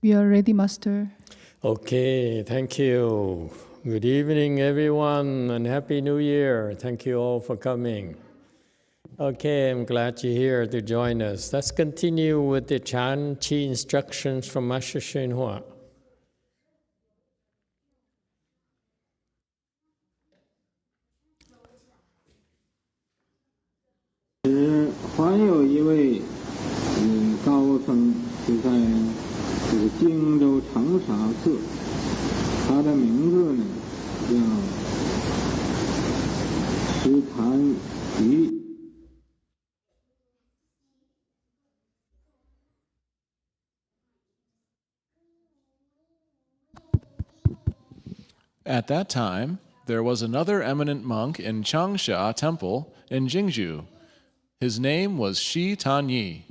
We are ready, Master. Okay, thank you. Good evening, everyone, and Happy New Year. Thank you all for coming. Okay, I'm glad you're here to join us. Let's continue with the Chan Chi instructions from Master YongHua. 还有一位高僧就在这个荆州长沙寺，他的名字呢叫石潭瑜。 At that time, there was another eminent monk in Changsha Temple in Jingzhou. His name was Tanii.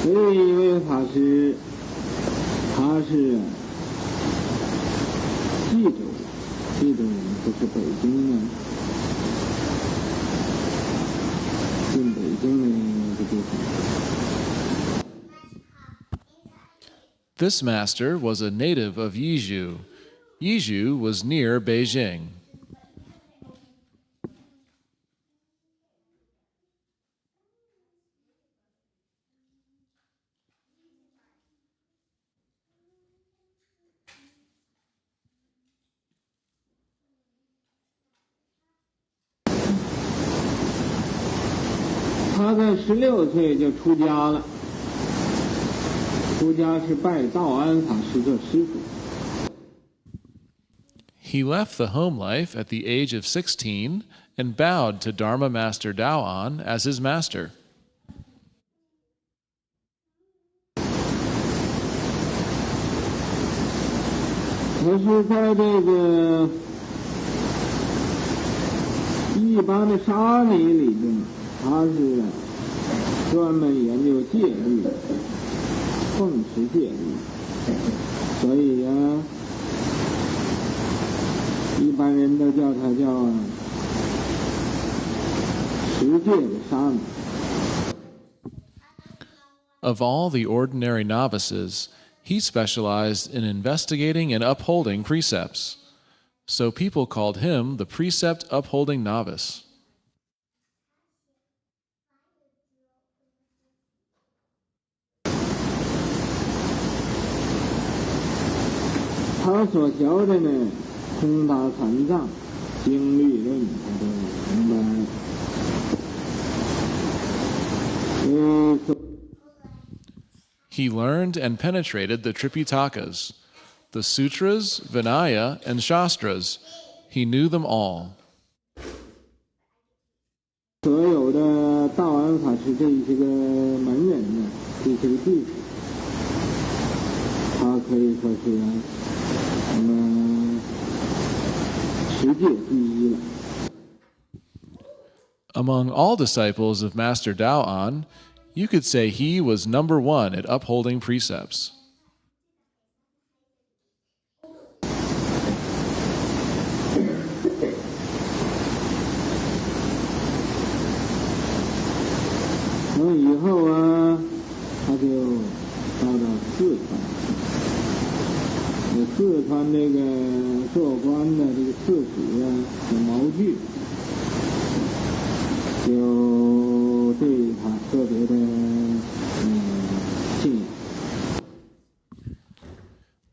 这一位法师，他是冀州人，不是北京的，进北京的那个地方。 This master was a native of Yizhou. Yizhou was near Beijing. He 他在16岁就出家了。 出家是拜道安法师做师傅。 He left the home life at the age of 16 and bowed to Dharma Master Daoan as his master. 可是在这个一般的沙弥里边，他是专门研究戒律。 奉持戒律，所以呀，一般人都叫他叫持戒的沙弥。 Of all the ordinary novices, he specialized in investigating and upholding precepts. So people called him the precept upholding novice. 他所学的呢，通达禅藏、经律论，他都明白。He learned and penetrated the Tripitakas, the Sutras, Vinaya, and Shastras. He knew them all. 所有的道安法师这些个门人呢，这些个弟子，他可以说是。 Among all disciples of Master Daoan, you could say he was number one at upholding precepts.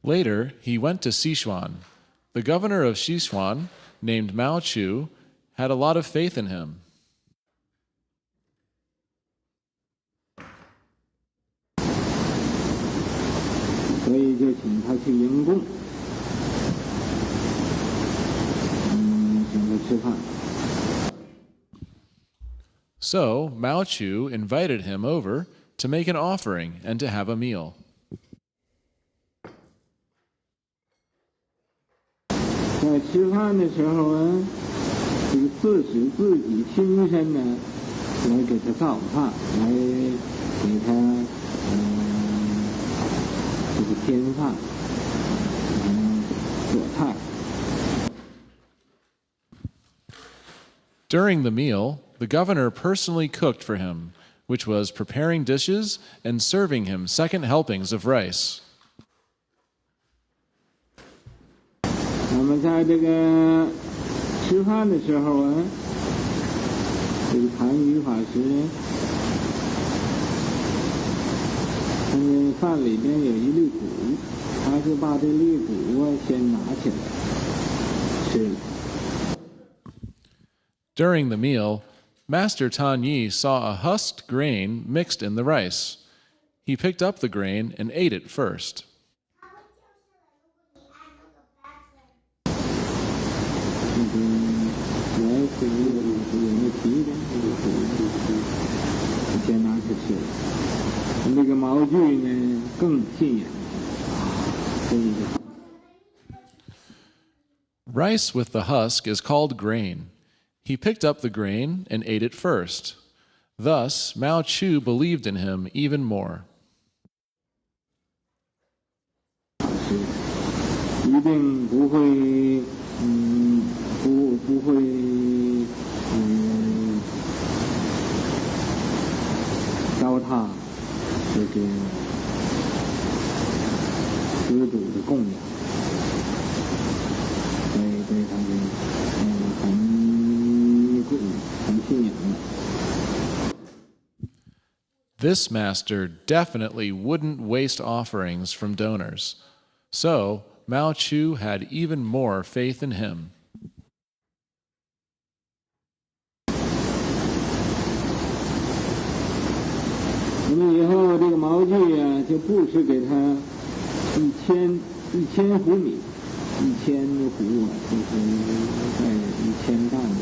Later, he went to Sichuan. The governor of Sichuan, named Mao Chu, had a lot of faith in him. 所以就请他去迎供，请他吃饭。 So Mao Chu invited him over to make an offering and to have a meal. 在吃饭的时候啊，这个自使自己亲身呢，来给他造饭，来给他这个添饭，做菜。 During the meal, the governor personally cooked for him, which was preparing dishes and serving him second helpings of rice. 那么在这个吃饭的时候啊，这个禅语法师呢，看见饭里边有一粒谷，他就把这粒谷啊先拿起来吃了。 During the meal, Master Tanii saw a husked grain mixed in the rice. He picked up the grain and ate it first. 那个有那皮的，先拿去吃了。那个毛具呢更信仰，所以。 Rice with the husk is called grain. He picked up the grain and ate it first. Thus, Mao Chu believed in him even more. 一定不会，不会，糟蹋这个施主的供养，对他的很信仰。 This master definitely wouldn't waste offerings from donors. So, Mao Chu had even more faith in him. 那么以后这个毛具啊，就布施给他1000斛米，1000斛啊，就是1000担子。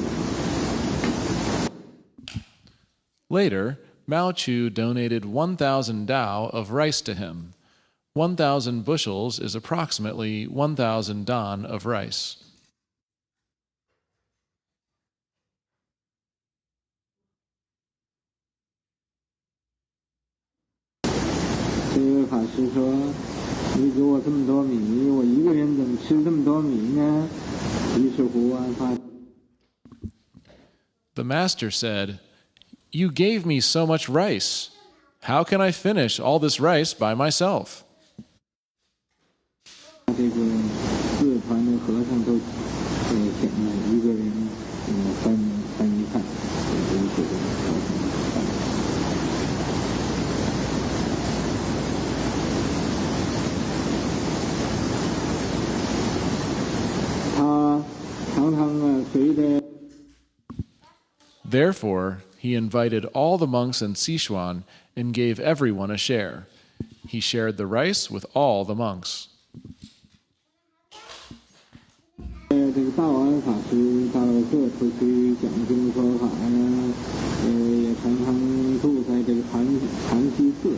Later, Mao Chu donated 1,000 dao of rice to him. 1,000 bushels is approximately 1,000 dan of rice. 这位法师说：“你给我这么多米，我一个人怎么吃这么多米呢？”于是乎啊，他 The master said, "You gave me so much rice. How can I finish all this rice by myself?" 这个4团的和尚都显得一个人分一半，他常常啊随着。 Therefore, he invited all the monks in Sichuan and gave everyone a share. He shared the rice with all the monks. 这个道安法师到各处去讲经说法呀，也常常住在这个禅溪寺里。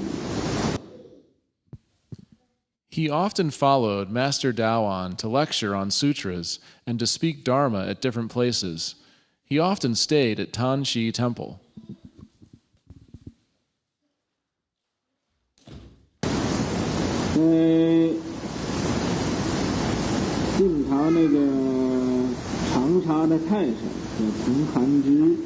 He often followed Master Daoan to lecture on sutras and to speak Dharma at different places. He often stayed at Tanshi Temple. 晋朝那个长沙的太守叫陈含之。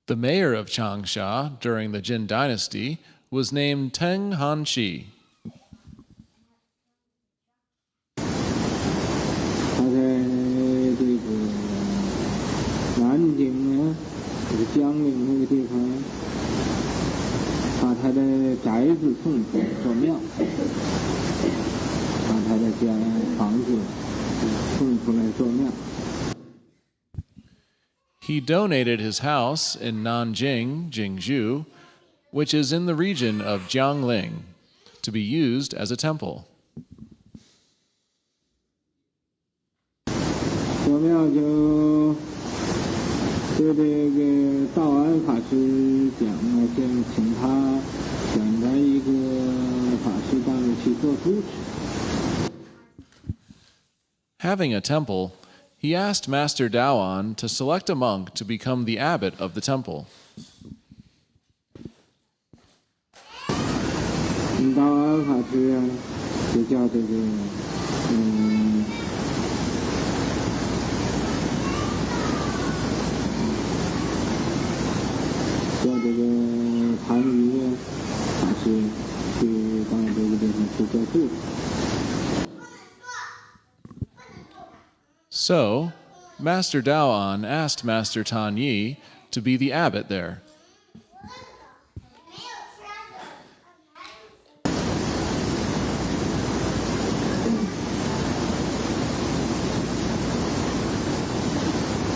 The mayor of Changsha during the Jin dynasty was named Teng Hanshi. 他在这个南京呢，这个江陵那个地方，把他的宅子送出来做庙，把他的房子送出来做庙。 He donated his house in Nanjing, Jingzhou, which is in the region of Jiangling, to be used as a temple. 做庙就对这个道安法师讲啊，请他选择一个法师到那去做主持。 Having a temple, he asked Master Daoan to select a monk to become the abbot of the temple. 道安法师啊，就叫这个叫这个谭瑜法师去到这个地方去做住。So, Master Daoan asked Master Tanii to be the abbot there.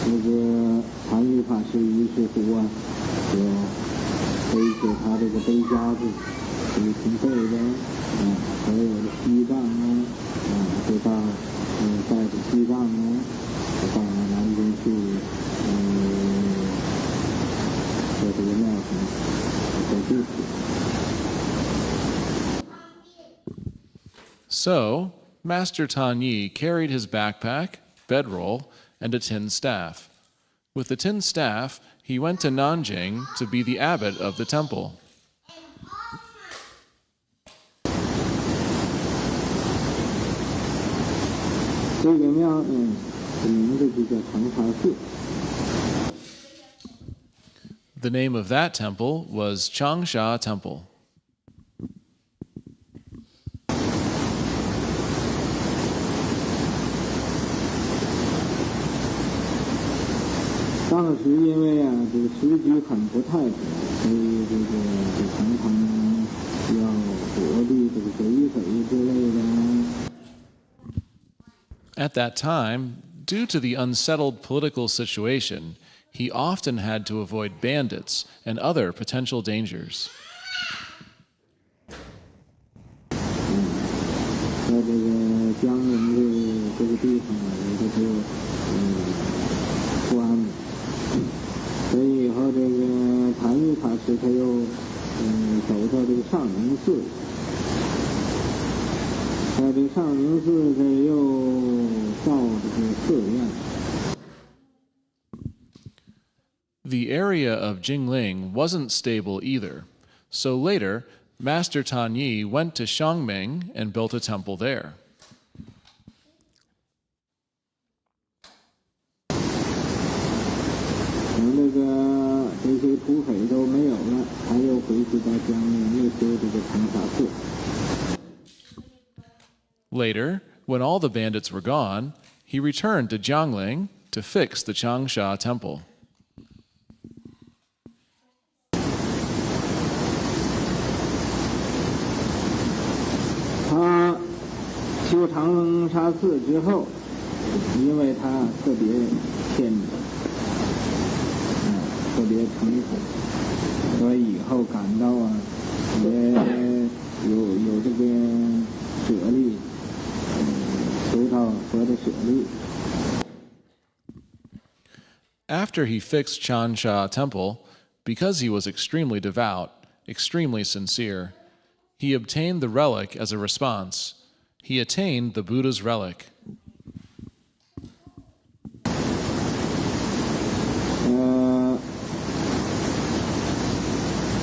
这个谭瑜法师于是乎啊，就背着他这个背夹子，挺背的，所有的西藏啊，就到带着西藏啊，到南京去，在这个庙上做住持。So, Master Tanii carried his backpack, bedroll, and a tin staff. With the tin staff, he went to Nanjing to be the abbot of the temple. 这个庙，名字就叫长沙寺。The name of that temple was Changsha Temple. 当时因为啊，这个时局很不太平，所以这个常常要躲避这个贼匪之类的。 At that time, due to the unsettled political situation, he often had to avoid bandits and other potential dangers. 在这个江陵这个地方啊，有的是不安的，所以以后这个谭瑜法师他又走到这个上宁寺。 在这上宁寺，这又造这个寺院。 The area of Jingling wasn't stable either, so later, Master Tanii went to Xiangming and built a temple there. 等这些土匪都没有了，他又回去到江宁，又修这个长沙寺。 Later, when all the bandits were gone, he returned to Jiangling to fix the Changsha temple. 他修长沙寺之后，因为他特别虔诚，特别诚恳，所以以后感到啊，也有这个舍利。 After he fixed Changsha temple, because he was extremely devout, extremely sincere, he obtained the relic as a response. He attained the Buddha's relic.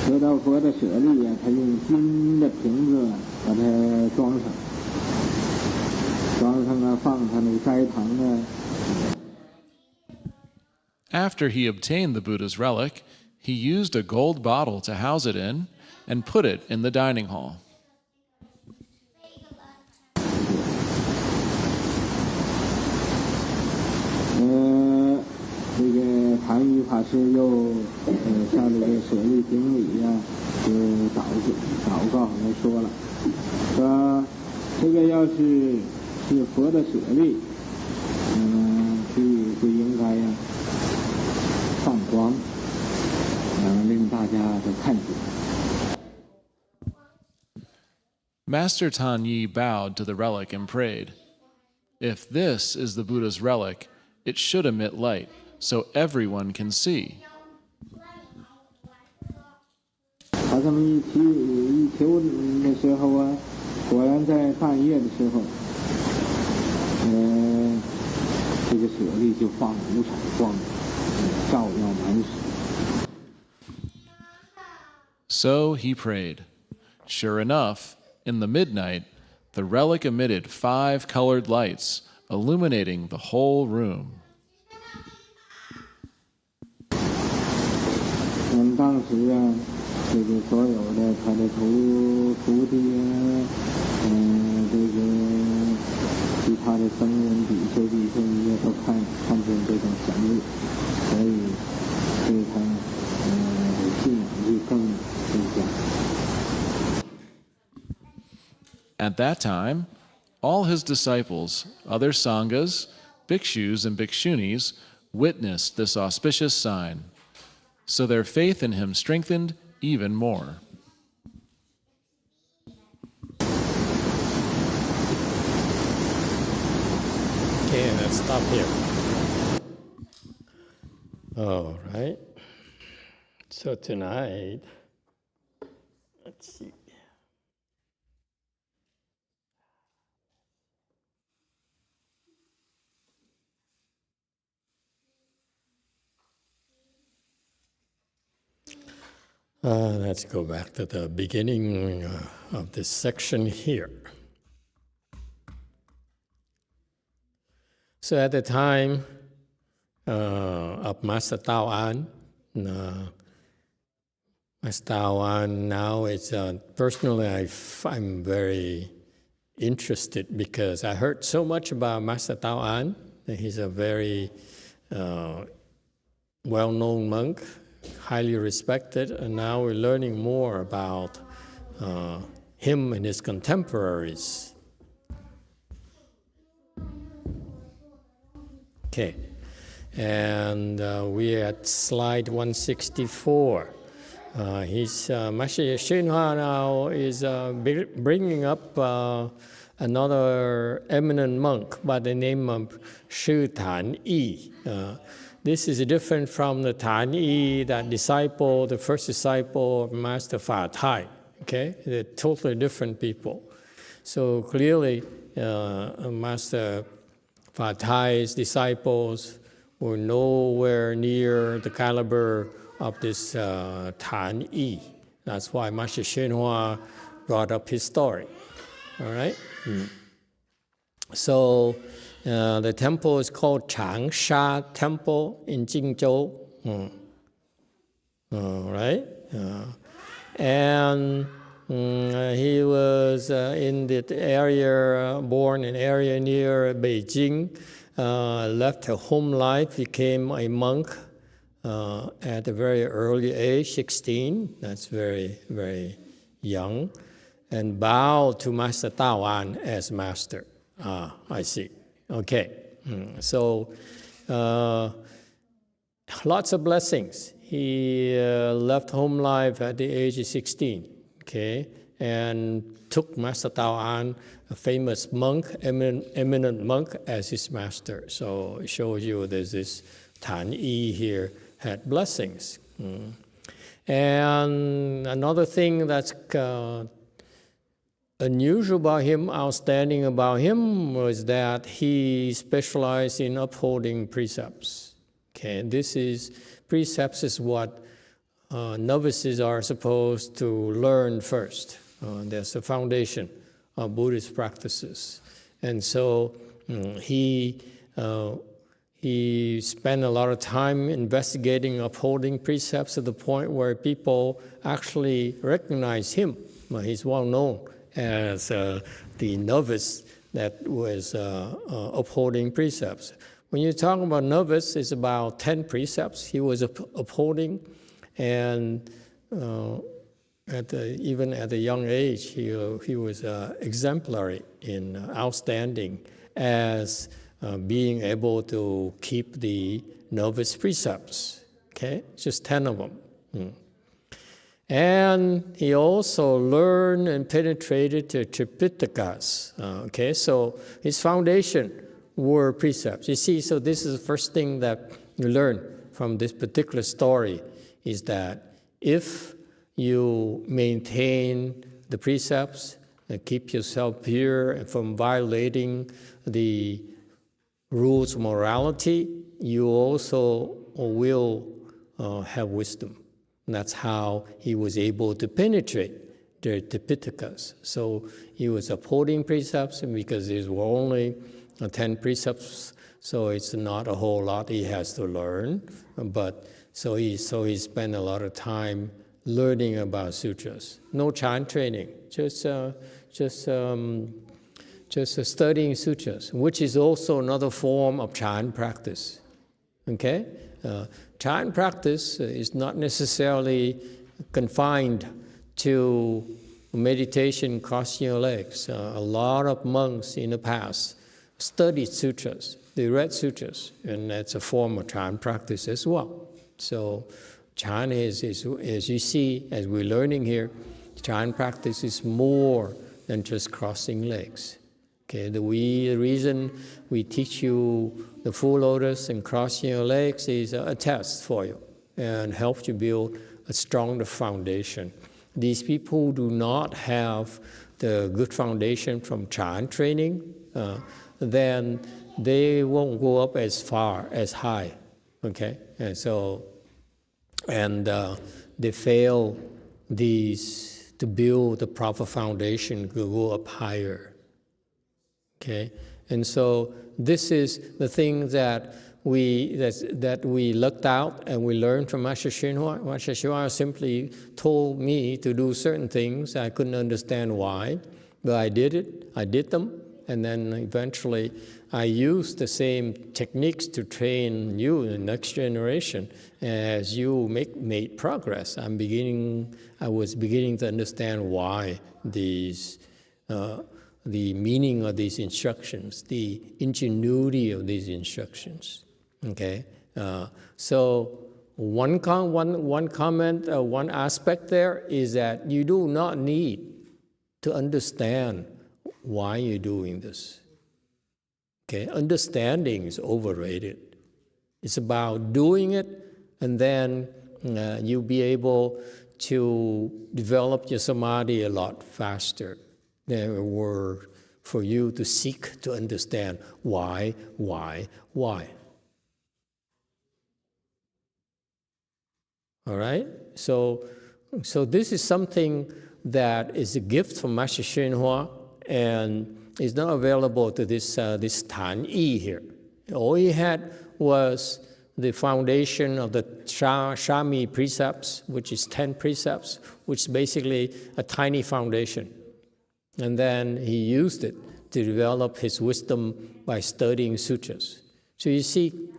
得到佛的舍利啊，他用金的瓶子把它装上。 After he obtained the Buddha's relic, he used a gold bottle to house it in and put it in the dining hall. 这个谭瑜法师又向这个舍利顶礼呀，就祷告来说了，说这个要是佛的舍利，就应该呀放光，令大家都看见。 Master Tanii bowed to the relic and prayed, "If this is the Buddha's relic, it should emit light, so everyone can see." 他这么一求的时候啊，果然在半夜的时候，这个舍利就放五彩光，照耀满室。 So he prayed. Sure enough, in the midnight, The relic emitted 5 colored lights, illuminating the whole room. 当时啊，这个所有的他的徒弟啊，这个其他的僧人、比丘也都看见这种神力，所以对他信仰力更加。At that time, all his disciples, other sanghas, bhikshus, and bhikshunis witnessed this auspicious sign. So their faith in him strengthened even more. Okay, let's stop here. All right. So tonight, let's see. Let's go back to the beginning of this section here. So at the time of Master Tao An, Master Tao An now is, personally I'm very interested because I heard so much about Master Tao An. He's a very well-known monk, highly respected, and now we're learning more about him and his contemporaries. Okay, and we're at slide 164. Master YongHua now is bringing up another eminent monk by the name of Tanii. This is different from the Tanii, the first disciple of Master Fa Tai. Okay, they're totally different people. So clearly, Master Fa Tai's disciples were nowhere near the caliber of this Tanii. That's why Master YongHua brought up his story. All right. So the temple is called Changsha Temple in Jingzhou. All right. And he was in the area, born in an area near Beijing, left her home life, became a monk at a very early age, 16. That's very, very young. And bowed to Master Tao An as master. I see. Okay. So lots of blessings. He left home life at the age of 16. Okay, and took Master Tao An, a famous monk, eminent monk, as his master. So it shows you there's this Tanii here had blessings. And another thing that's unusual about him, outstanding about him, was that he specialized in upholding precepts. Okay, and precepts is what novices are supposed to learn first. That's the foundation of Buddhist practices. And so he spent a lot of time investigating, upholding precepts to the point where people actually recognize him. He's well known as the novice that was upholding precepts. When you talk about novice, it's about 10 precepts he was upholding. And even at a young age, he was exemplary in outstanding as being able to keep the novice precepts. Okay, just 10 of them. And he also learned and penetrated the Tripitakas. Okay, so his foundation were precepts. You see, so this is the first thing that you learn from this particular story, is that if you maintain the precepts and keep yourself pure from violating the rules of morality, you also will have wisdom. And that's how he was able to penetrate the Pitakas. So he was upholding precepts, and because there were only 10 precepts, so it's not a whole lot he has to learn. But so he spent a lot of time learning about sutras. No Chan training, just studying sutras, which is also another form of Chan practice. Okay, Chan practice is not necessarily confined to meditation crossing your legs. A lot of monks in the past studied sutras, they read sutras, and that's a form of Chan practice as well. So Chan is, as you see, as we're learning here, Chan practice is more than just crossing legs. Okay, the reason we teach you the full lotus and crossing your legs is a test for you and help you build a stronger foundation. These people who do not have the good foundation from Chan training, then they won't go up as far, as high, okay? And so, they fail to build the proper foundation to go up higher, okay? And so this is the thing that we looked out and we learned from Master XXVII. Master XXVII simply told me to do certain things. I couldn't understand why, but I did them, and then eventually I used the same techniques to train you, the next generation. As you made progress, I was beginning to understand why these, the meaning of these instructions, the ingenuity of these instructions. Okay, so one comment, one aspect there is that you do not need to understand why you're doing this. Okay, understanding is overrated. It's about doing it, and then you'll be able to develop your samadhi a lot faster than it were for you to seek to understand why. All right? So this is something that is a gift from Master XXVII, and is not available to this Tanii here. All he had was the foundation of the Shami precepts, which is 10 precepts, which is basically a tiny foundation. And then he used it to develop his wisdom by studying sutras. So you see,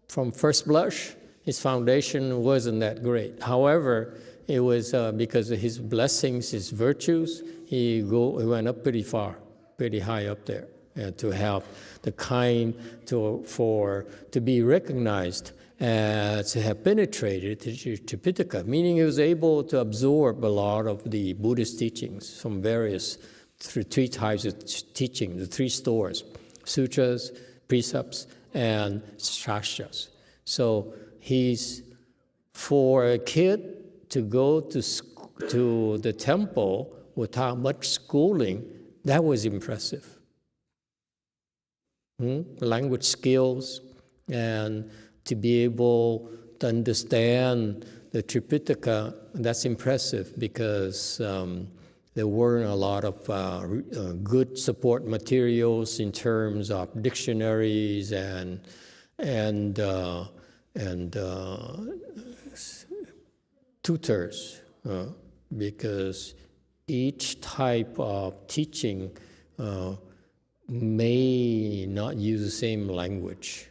from first blush, his foundation wasn't that great. However, it was because of his blessings, his virtues, he went up pretty far, pretty high up there, to have the kind to be recognized as to have penetrated to Tipitaka, meaning he was able to absorb a lot of the Buddhist teachings from various three types of teaching, the three stores: sutras, precepts, and shastras. So for a kid to go to the temple without much schooling, that was impressive. Language skills, and to be able to understand the Tripitaka, that's impressive because there weren't a lot of good support materials in terms of dictionaries and tutors, because each type of teaching may not use the same language,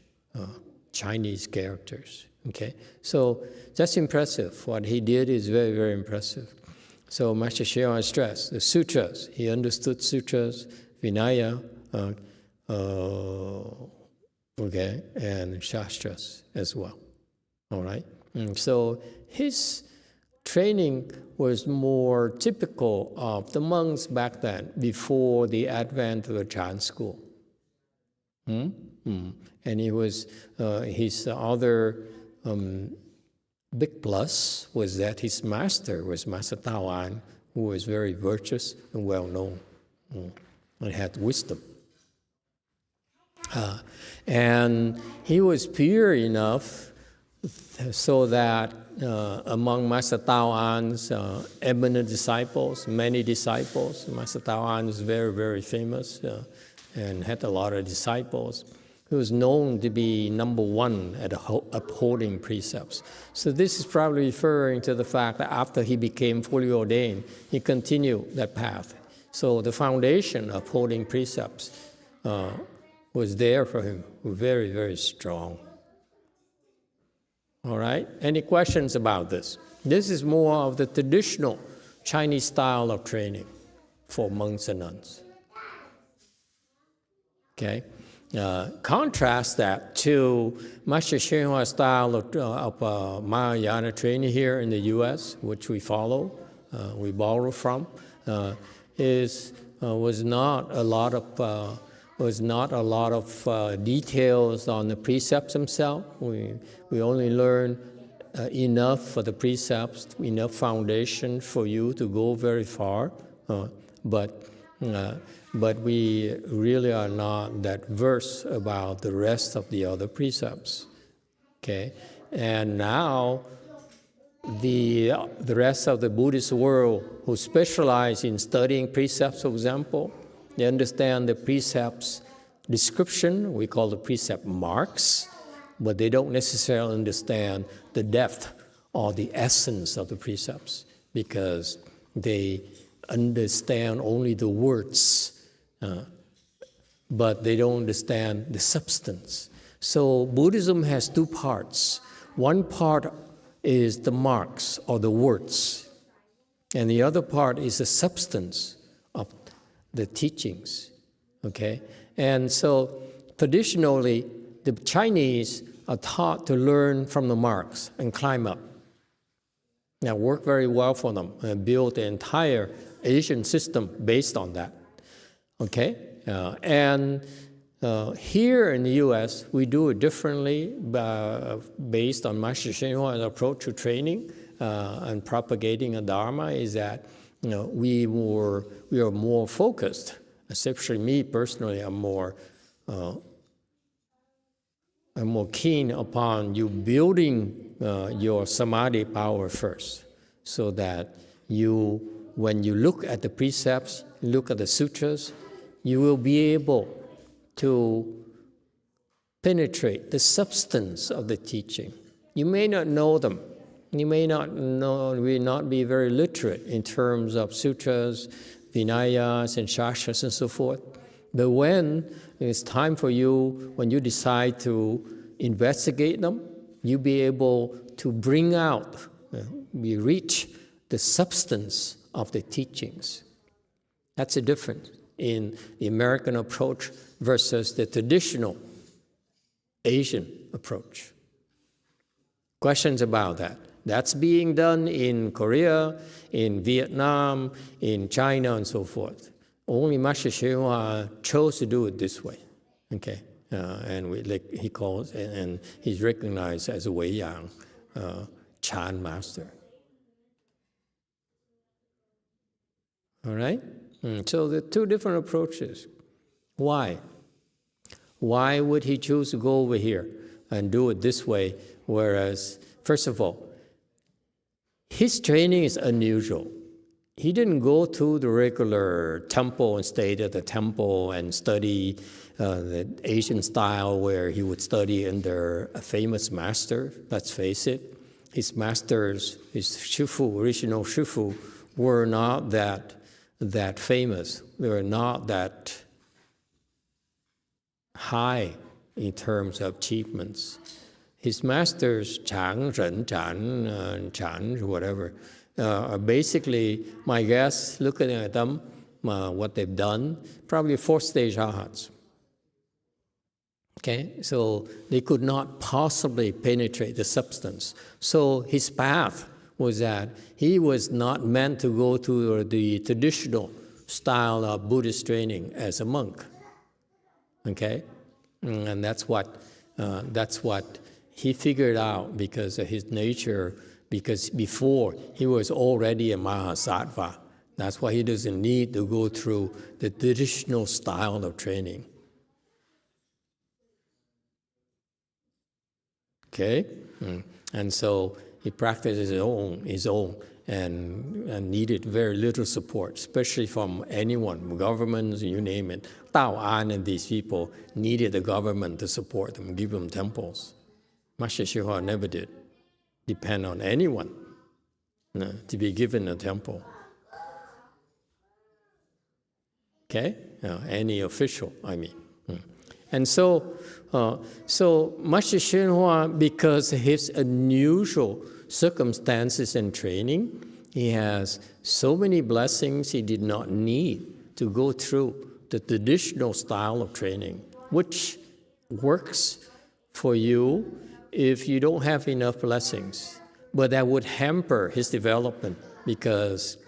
Chinese characters, okay? So that's impressive. What he did is very, very impressive. So Master Xue stressed the sutras. He understood sutras, Vinaya, okay, and shastras as well, all right? And so his training was more typical of the monks back then, before the advent of the Chan school. And he was, his other big plus was that his master was Master Tawan, who was very virtuous and well-known, and had wisdom. And he was pure enough so that among Master Tao An's eminent disciples, many disciples, Master Tao An is very, very famous and had a lot of disciples. He was known to be number one at upholding precepts. So this is probably referring to the fact that after he became fully ordained, he continued that path. So the foundation of upholding precepts was there for him, very, very strong. All right, any questions about this? This is more of the traditional Chinese style of training for monks and nuns. Okay, contrast that to Master YongHua's style of Mahayana training here in the U.S., which we follow, we borrow from, was not a lot of details on the precepts themselves. We only learn enough for the precepts, enough foundation for you to go very far, but we really are not that versed about the rest of the other precepts. Okay, and now the rest of the Buddhist world who specialize in studying precepts, for example, they understand the precepts description, we call the precept marks, but they don't necessarily understand the depth or the essence of the precepts because they understand only the words, but they don't understand the substance. So Buddhism has two parts. One part is the marks or the words, and the other part is the substance of the teachings, okay? And so traditionally, the Chinese are taught to learn from the marks and climb up. Now, worked very well for them and built the entire Asian system based on that, okay? Here in the U.S., we do it differently based on Master YongHua's approach to training and propagating a Dharma is that we are more focused, especially me personally, I'm more keen upon you building your samadhi power first, so that when you look at the precepts, look at the sutras, you will be able to penetrate the substance of the teaching. You may not know them. You may not be very literate in terms of sutras, vinayas, and shastras, and so forth. But when it's time for you, when you decide to investigate them, you'll be able to bring out, reach the substance of the teachings. That's the difference in the American approach versus the traditional Asian approach. Questions about that? That's being done in Korea, in Vietnam, in China, and so forth. Only Master YongHua chose to do it this way, okay? He calls, and he's recognized as a Wei Yang Chan master. All right? So the two different approaches. Why? Why would he choose to go over here and do it this way, whereas, first of all, his training is unusual. He didn't go to the regular temple and stay at the temple and study the Asian style where he would study under a famous master. Let's face it, his masters, his shifu, original shifu, were not that famous. They were not that high in terms of achievements. His masters, Changsha, Chan, whatever, are basically, my guess, looking at them, what they've done, probably fourth-stage arhats. Okay, so they could not possibly penetrate the substance. So his path was that he was not meant to go to the traditional style of Buddhist training as a monk. Okay, and that's what he figured out because of his nature. Because before he was already a Mahasattva. That's why he doesn't need to go through the traditional style of training. Okay, And so he practiced his own, and needed very little support, especially from anyone, governments, you name it. Tao An and these people needed the government to support them, give them temples. Master Hsien-Hua never did depend on anyone to be given a temple. Okay? Any official, I mean. And so Master Hsien-Hua, because of his unusual circumstances and training, he has so many blessings he did not need to go through the traditional style of training, which works for you if you don't have enough blessings. But that would hamper his development because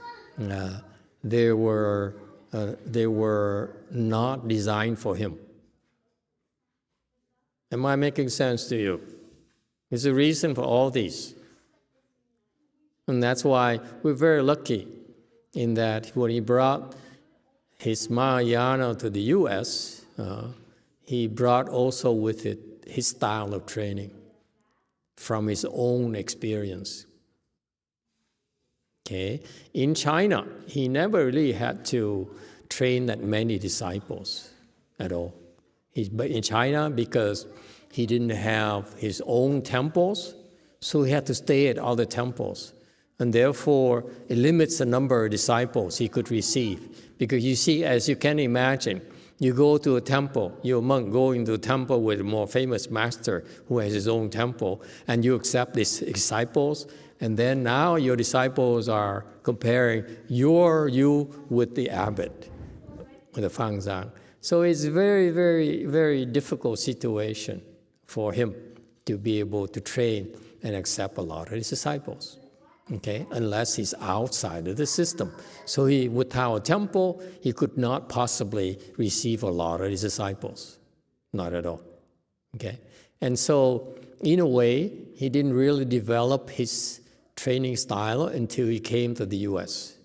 they were not designed for him. Am I making sense to you? There's a reason for all these. And that's why we're very lucky in that when he brought his Mahayana to the US, he brought also with it his style of training from his own experience. Okay? In China, he never really had to train that many disciples at all. But in China, because he didn't have his own temples, so he had to stay at other temples. And therefore, it limits the number of disciples he could receive. Because you see, as you can imagine, you go to a temple, you're a monk going to a temple with a more famous master who has his own temple, and you accept these disciples, and then now your disciples are comparing you with the abbot, with the Fangzang. So it's a very, very, very difficult situation for him to be able to train and accept a lot of his disciples. Okay, unless he's outside of the system. So without a temple, he could not possibly receive a lot of his disciples. Not at all. Okay, and so in a way, he didn't really develop his training style until he came to the U.S.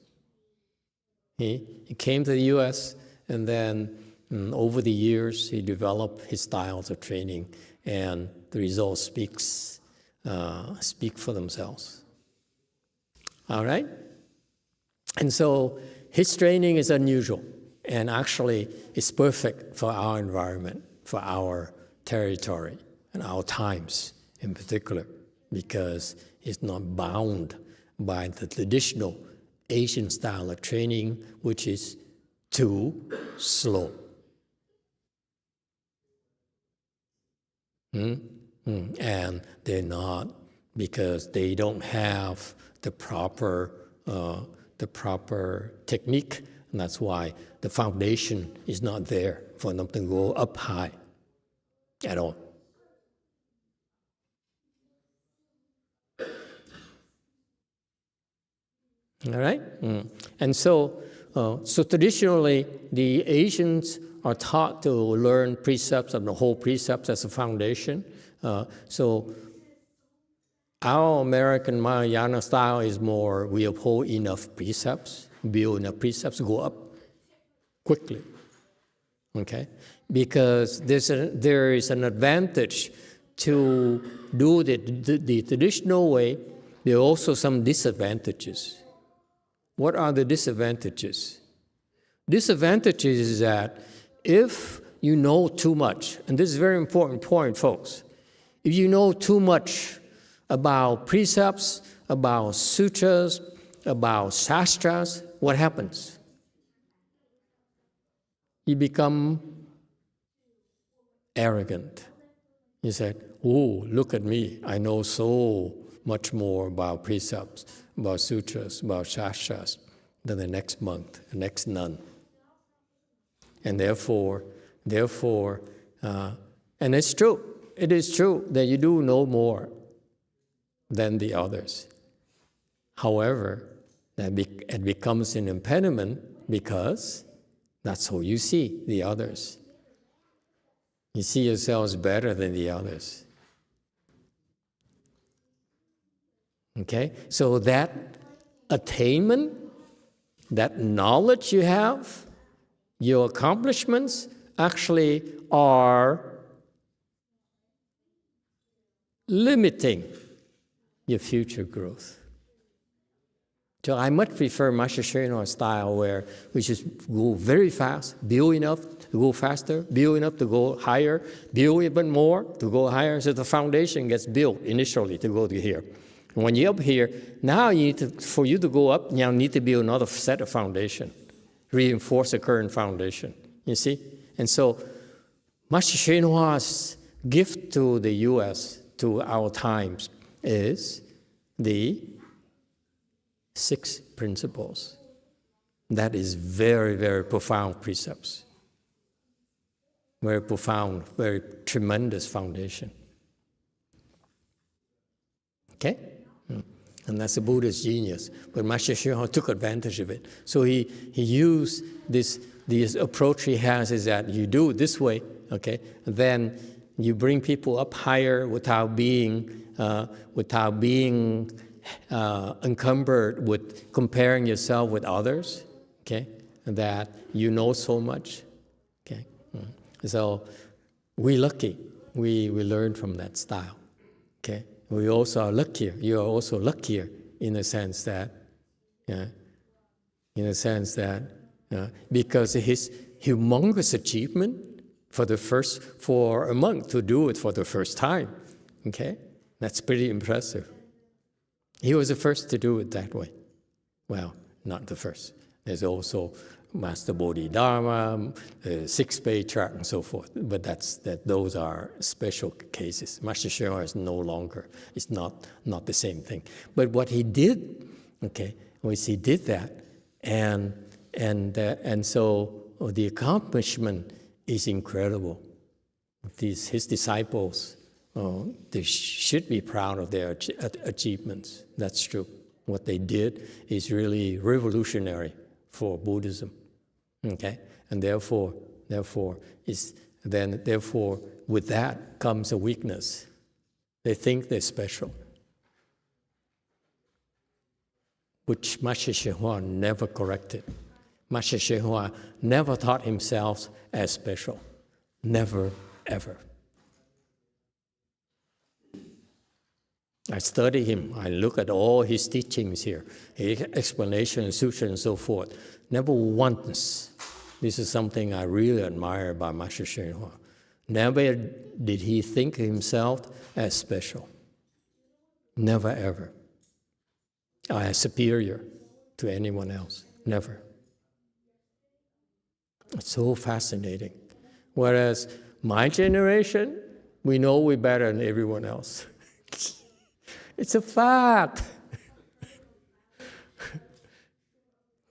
He came to the U.S. and then over the years, he developed his styles of training, and the results speak for themselves. All right? And so his training is unusual, and actually it's perfect for our environment, for our territory, and our times in particular, because it's not bound by the traditional Asian style of training, which is too slow. And they're not, because they don't have the proper technique, and that's why the foundation is not there for them to go up high at all. All right? And so traditionally, the Asians are taught to learn precepts and the whole precepts as a foundation. So our American Mahayana style is more, we uphold enough precepts, build enough precepts, go up quickly, okay? Because there is an advantage to do the traditional way. There are also some disadvantages. What are the disadvantages? Disadvantages is that if you know too much, and this is a very important point, folks, if you know too much about precepts, about sutras, about shastras, what happens? You become arrogant. You said, oh, look at me, I know so much more about precepts, about sutras, about shastras than the next monk, the next nun. And therefore, and it's true, it is true that you do know more than the others. However, it becomes an impediment because that's how you see the others. You see yourselves better than the others. Okay? So that attainment, that knowledge you have, your accomplishments actually are limiting your future growth. So I much prefer Master Hsuan style where we just go very fast, build enough to go faster, build enough to go higher, build even more to go higher. So the foundation gets built initially to go to here. And when you're up here, now you need to, for you to go up, you need to build another set of foundation, reinforce the current foundation, you see? And so Master Hsuan's gift to the U.S., to our times, is the 6 principles. That is very, very profound precepts. Very profound, very tremendous foundation. Okay? And that's the Buddha's genius. But Master Hsuan took advantage of it. So he used this approach he has is that you do it this way, okay? Then you bring people up higher without being encumbered with comparing yourself with others, okay? That you know so much, okay? So we're lucky. We learn from that style, okay? We also are luckier. You are also luckier in a sense that, because his humongous achievement for a monk to do it for the first time, okay? That's pretty impressive. He was the first to do it that way. Well, not the first. There's also Master Bodhidharma, the 6-page chart, and so forth. But those are special cases. Master Hsuan is no longer. It's not the same thing. But what he did, okay, was he did that, and so the accomplishment is incredible. His disciples, they should be proud of their achievements. That's true. What they did is really revolutionary for Buddhism. Okay, and therefore, with that comes a weakness. They think they're special, which Master Hsuan never corrected. Master Hsuan never thought himself as special, never, ever. I study him. I look at all his teachings here, his explanation, sutra, and so forth. Never once. This is something I really admire about Master Hsuan. Never did he think himself as special. Never, ever. Or as superior to anyone else. Never. It's so fascinating. Whereas my generation, we know we're better than everyone else. It's a fact.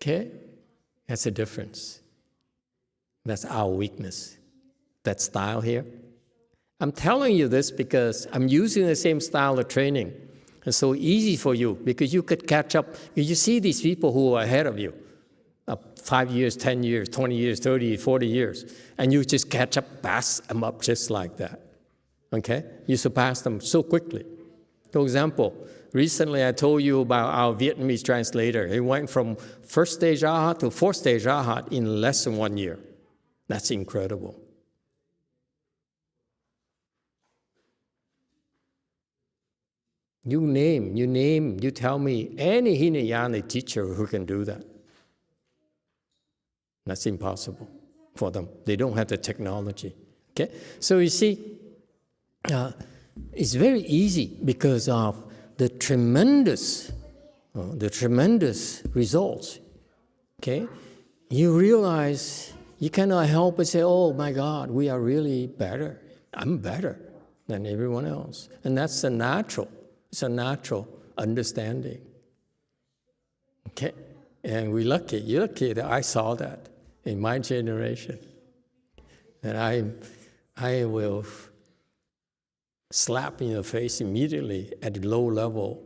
Okay? That's a difference. That's our weakness. That style here. I'm telling you this because I'm using the same style of training. It's so easy for you because you could catch up. You see these people who are ahead of you, 5 years, 10 years, 20 years, 30, 40 years, and you just catch up, pass them up just like that. Okay? You surpass them so quickly. For example, recently I told you about our Vietnamese translator. He went from first stage Arhat to fourth stage Arhat in less than 1 year. That's incredible. You tell me any Hinayana teacher who can do that. That's impossible for them. They don't have the technology. Okay? So you see, it's very easy because of the tremendous results. Okay? You realize you cannot help but say, oh my God, we are really better. I'm better than everyone else. And that's a natural. It's a natural understanding. Okay? And we're lucky. You're lucky that I saw that in my generation. And I will slap in your face immediately at a low level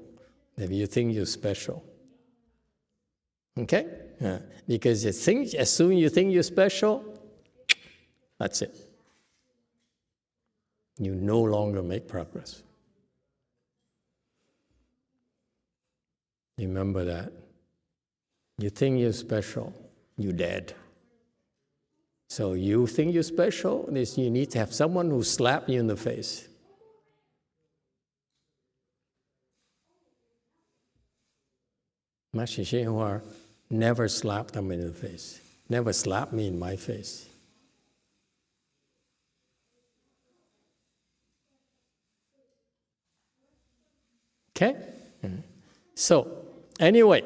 if you think you're special. Okay? Yeah. Because as soon as you think you're special, that's it. You no longer make progress. Remember that. You think you're special, you're dead. So you think you're special, you need to have someone who slaps you in the face. Master YongHua never slapped them in the face, never slapped me in my face. Okay? So, anyway,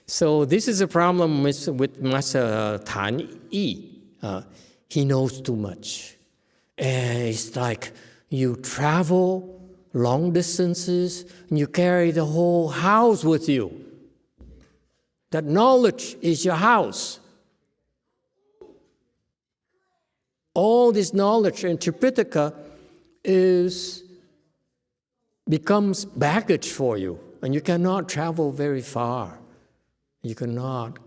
so this is a problem with Master Tanii. He knows too much. And it's like you travel long distances and you carry the whole house with you. That knowledge is your house. All this knowledge in Tripitaka becomes baggage for you, and you cannot travel very far. You cannot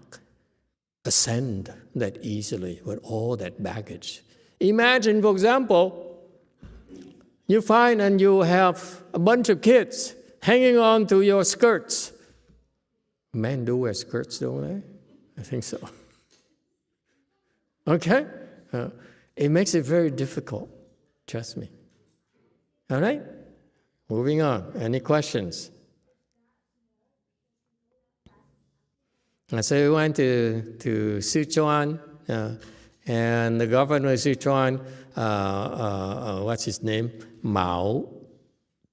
ascend that easily with all that baggage. Imagine, for example, you find and you have a bunch of kids hanging on to your skirts. Men do wear skirts, don't they? I think so. Okay? It makes it very difficult, trust me. All right? Moving on. Any questions? So we went to Sichuan, and the governor of Sichuan, what's his name? Mao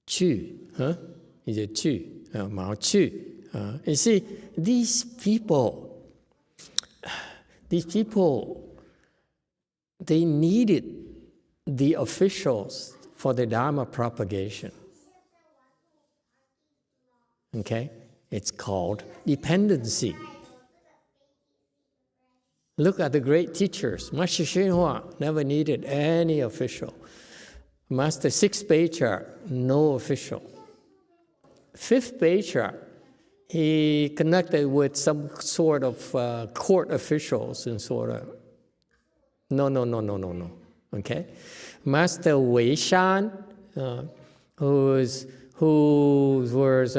Chu. Is it Chu? Mao Chu. You see, these people, they needed the officials for the Dharma propagation. Okay? It's called dependency. Look at the great teachers. Master YongHua never needed any official. Master Sixth Patriarch, no official. Fifth Patriarch, he connected with some sort of court officials and sort of. No. Okay? Master Weishan, who was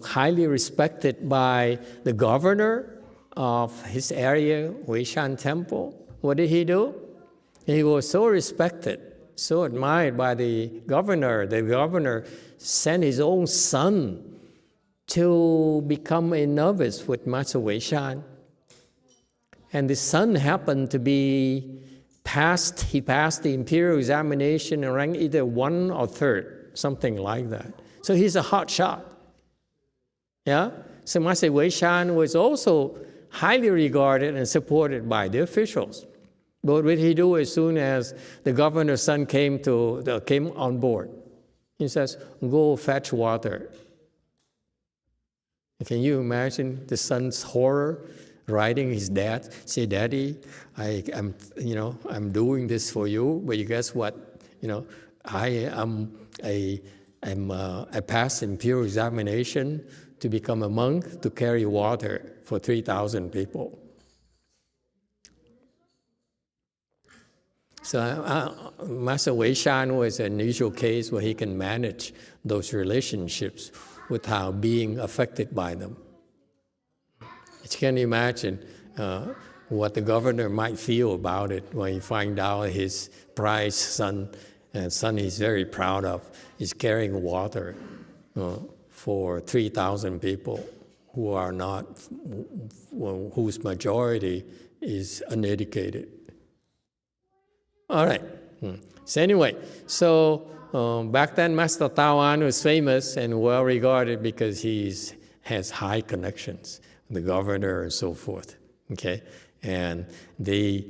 highly respected by the governor of his area, Weishan Temple. What did he do? He was so respected, so admired by the governor. The governor sent his own son to become a novice with Master Weishan. And the son happened to be he passed the imperial examination and ranked either 1 or 3rd, something like that. So he's a hot shot. Yeah? So Master Weishan was also highly regarded and supported by the officials. But what did he do as soon as the governor's son came on board? He says, go fetch water. Can you imagine the son's horror? Writing his dad, say, Daddy, I'm doing this for you, but you guess what? I passed imperial examination to become a monk to carry water for 3,000 people. So Master Weishan was an unusual case where he can manage those relationships without being affected by them. You can imagine what the governor might feel about it when he finds out his prized son, and son he's very proud of, is carrying water for 3,000 people who are not, whose majority is uneducated. All right. So anyway, back then Master Taoan was famous and well regarded because he has high connections. The governor and so forth, okay? And the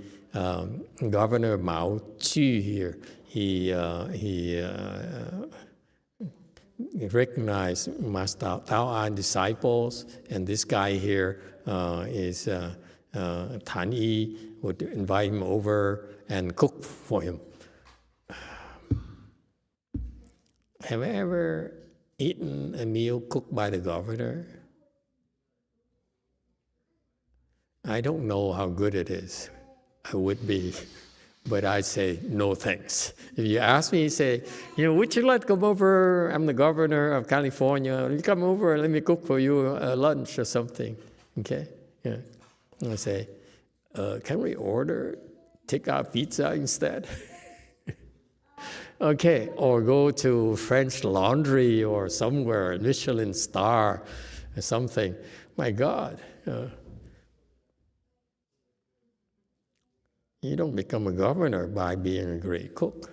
Governor Mao Chu here, he recognized Master Taoan disciples, and this guy here is Tanii, would invite him over and cook for him. Have I ever eaten a meal cooked by the governor? I don't know how good it is. I would be, but I say no thanks. If you ask me, say, would you like to come over? I'm the governor of California. You come over and let me cook for you a lunch or something. Okay? Yeah. And I say, can we order take-out pizza instead? Okay, or go to French Laundry or somewhere, Michelin star or something. My God. You don't become a governor by being a great cook.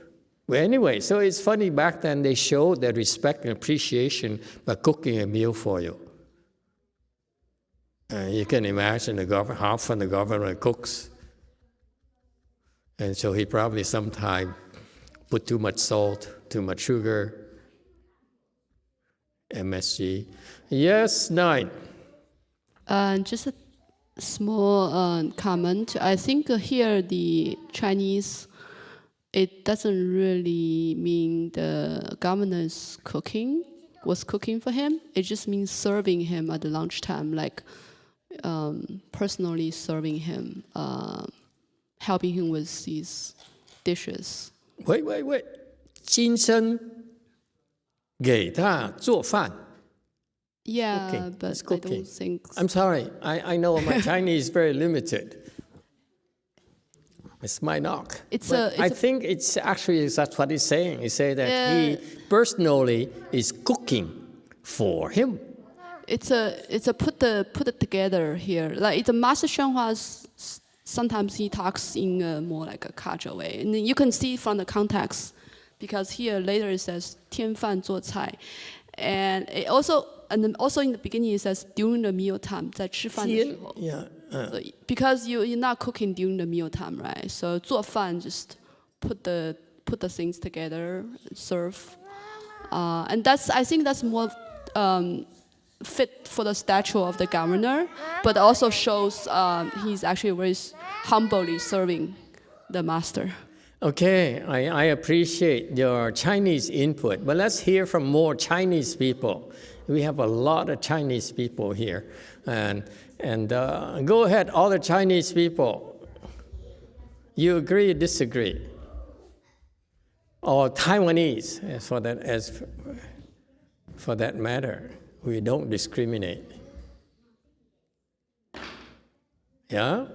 Well, anyway, so it's funny, back then they showed their respect and appreciation by cooking a meal for you. You can imagine how often the governor cooks. And so he probably sometimes put too much salt, too much sugar, MSG. Yes, 9. Just a small comment. I think here the Chinese, it doesn't really mean the governor was cooking for him. It just means serving him at the lunchtime, like personally serving him, helping him with these dishes. Wait. 今生给他做饭. Yeah, Cooking. but It's I cooking. don't think. I'm sorry. I know my Chinese is very limited. It's my knock. I think it's actually that's what he's saying. He said that he personally is cooking for him. It's a put it together here. Like it's a Master YongHua. Sometimes he talks in more like a casual way, and you can see from the context, because here later it says 添饭做菜, and then also in the beginning it says during the meal time, 在吃饭的时候. Yeah. Because you're not cooking during the meal time, right? So 做饭 just put the things together, serve, and I think that's more fit for the stature of the governor, but also shows he's actually very humbly serving the master. Okay, I appreciate your Chinese input, but let's hear from more Chinese people. We have a lot of Chinese people here, and go ahead, all the Chinese people. You agree or disagree? Or Taiwanese, for that matter. We don't discriminate. Yeah?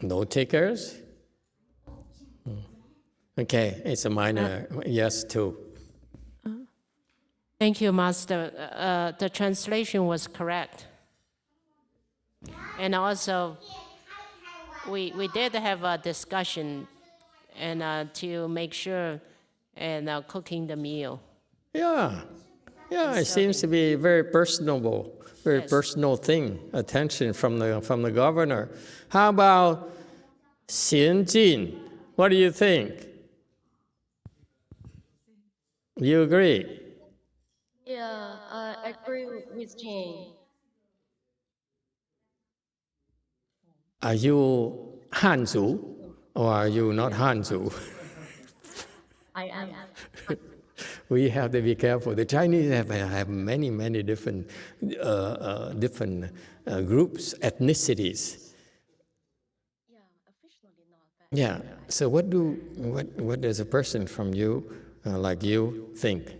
No takers? Okay, it's a minor yes too. Thank you, Master. The translation was correct. And also, we did have a discussion and to make sure and cooking the meal. Yeah, it seems to be very personable, personal thing, attention from the governor. How about Xian Jin? What do you think? You agree? Yeah, I agree with Jane. Are you Hanzu or are you not Hanzu? I am. We have to be careful. The Chinese have many different groups, ethnicities. Yeah, officially not. But Yeah. So what does a person from you, like you, think?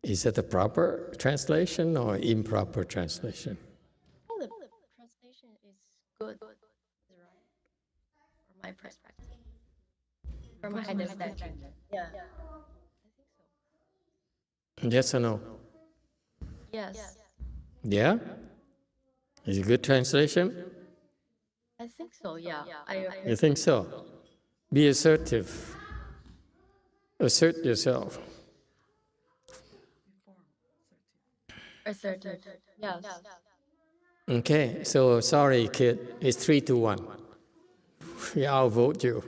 Is that the proper translation or improper translation? the translation is good, right? From my perspective. From my understanding. Yeah. Yes or no? Yes. Yeah? Is it a good translation? I think so, yeah. I agree. You think so? Be assertive. Assert yourself. Assertive. Yes. Okay, so sorry, kid. It's 3-1. Yeah, I'll vote you.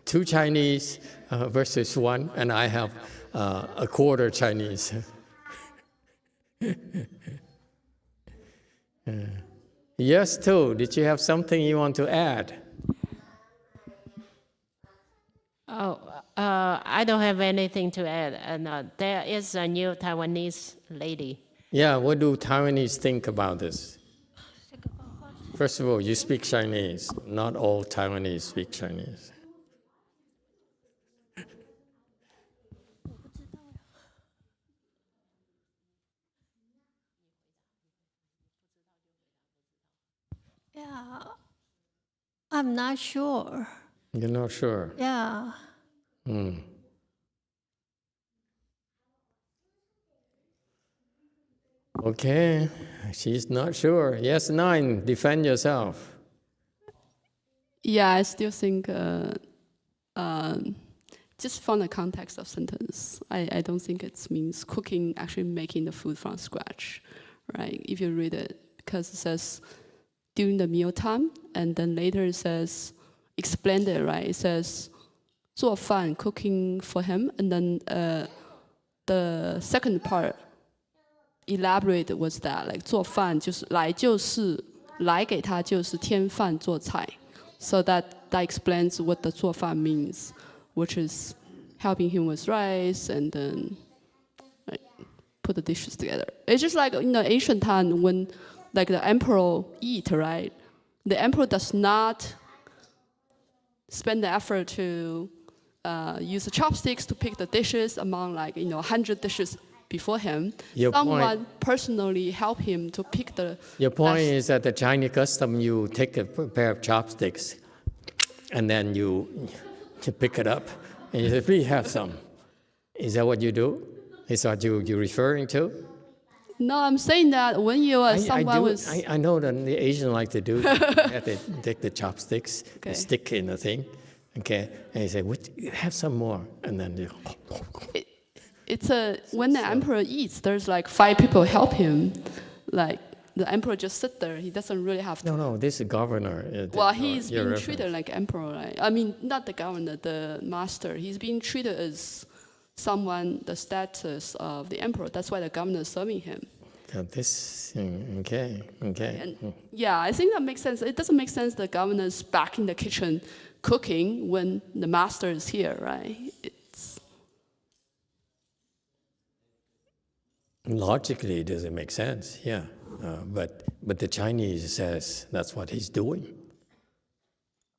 2 Chinese versus 1, and I have a quarter Chinese. Yes, too. Did you have something you want to add? I don't have anything to add. And there is a new Taiwanese lady. Yeah, what do Taiwanese think about this? First of all, you speak Chinese. Not all Taiwanese speak Chinese. Yeah, I'm not sure. You're not sure? Yeah. Okay, she's not sure. Yes, 9, defend yourself. Yeah, I still think just from the context of sentence, I don't think it means cooking, actually making the food from scratch, right? If you read it, because it says during the mealtime, and then later it says, explained it, right? It says 做饭, cooking for him, and then the second part elaborate was that, like 做饭就是来给他就是添饭做菜. So that explains what the 做饭 means, which is helping him with rice and then like, put the dishes together. It's just like in the ancient time when like the emperor eat, right? The emperor does not spend the effort to use the chopsticks to pick the dishes among 100 dishes before him. Someone personally help him to pick the. Your point is that the Chinese custom, you take a pair of chopsticks, and then you pick it up, and you say, "Please have some." Is that what you do? Is that you're referring to? No, I'm saying that when you are someone with. I know that the Asians like to do that. They take the chopsticks, Okay. they stick in the thing, okay, and you say, "Have some more," and then you. When the emperor eats, there's like 5 people help him. Like the emperor just sit there. He doesn't really have to. No, this is governor. Well, he's being treated like emperor, right? I mean, not the governor, the master. He's being treated as someone, the status of the emperor. That's why the governor is serving him. Okay. And yeah, I think that makes sense. It doesn't make sense the governor's back in the kitchen cooking when the master is here, right? Logically, it doesn't make sense, yeah. But the Chinese says that's what he's doing.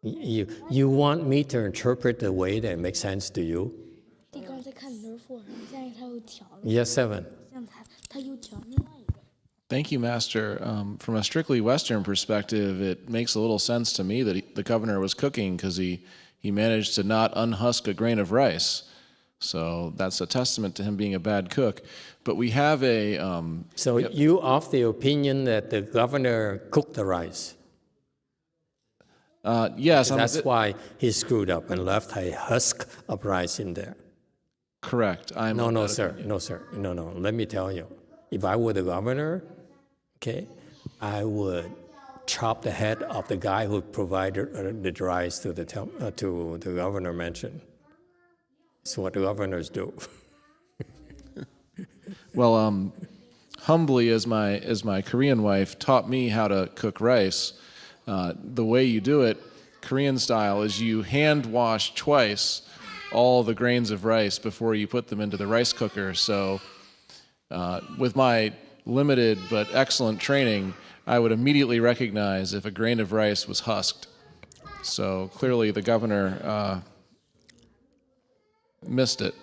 You want me to interpret the way that makes sense to you? Yes, 7. Thank you, Master. From a strictly Western perspective, it makes a little sense to me that the governor was cooking because he managed to not unhusk a grain of rice. So that's a testament to him being a bad cook. But we have a... So you of the opinion that the governor cooked the rice? Yes. That's why he screwed up and left a husk of rice in there. Correct. No, sir. No. Let me tell you. If I were the governor, okay, I would chop the head of the guy who provided the rice to the governor mentioned. That's what the governors do. Well, humbly, as my Korean wife taught me how to cook rice, the way you do it, Korean style, is you hand wash twice all the grains of rice before you put them into the rice cooker. So with my limited but excellent training, I would immediately recognize if a grain of rice was husked. So clearly the governor missed it.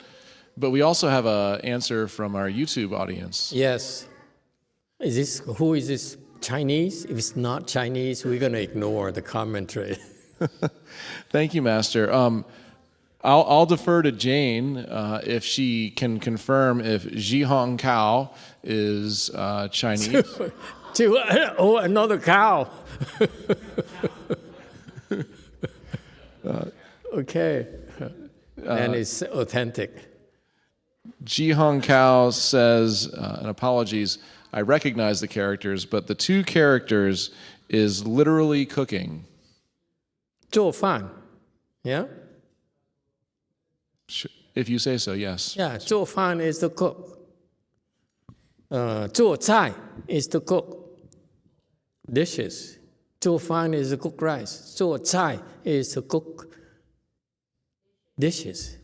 But we also have an answer from our YouTube audience. Yes. Who is this? Chinese? If it's not Chinese, we're going to ignore the commentary. Thank you, Master. I'll defer to Jane if she can confirm if Zhihong Cao is Chinese. Another cow. Okay. And it's authentic. Zhihong Cao says, and apologies, I recognize the characters, but the 2 characters is literally cooking. 做饭, yeah? If you say so, yes. Yeah, 做饭 is to cook. 做菜 is to cook dishes. 做饭 is to cook rice. 做菜 is to cook dishes.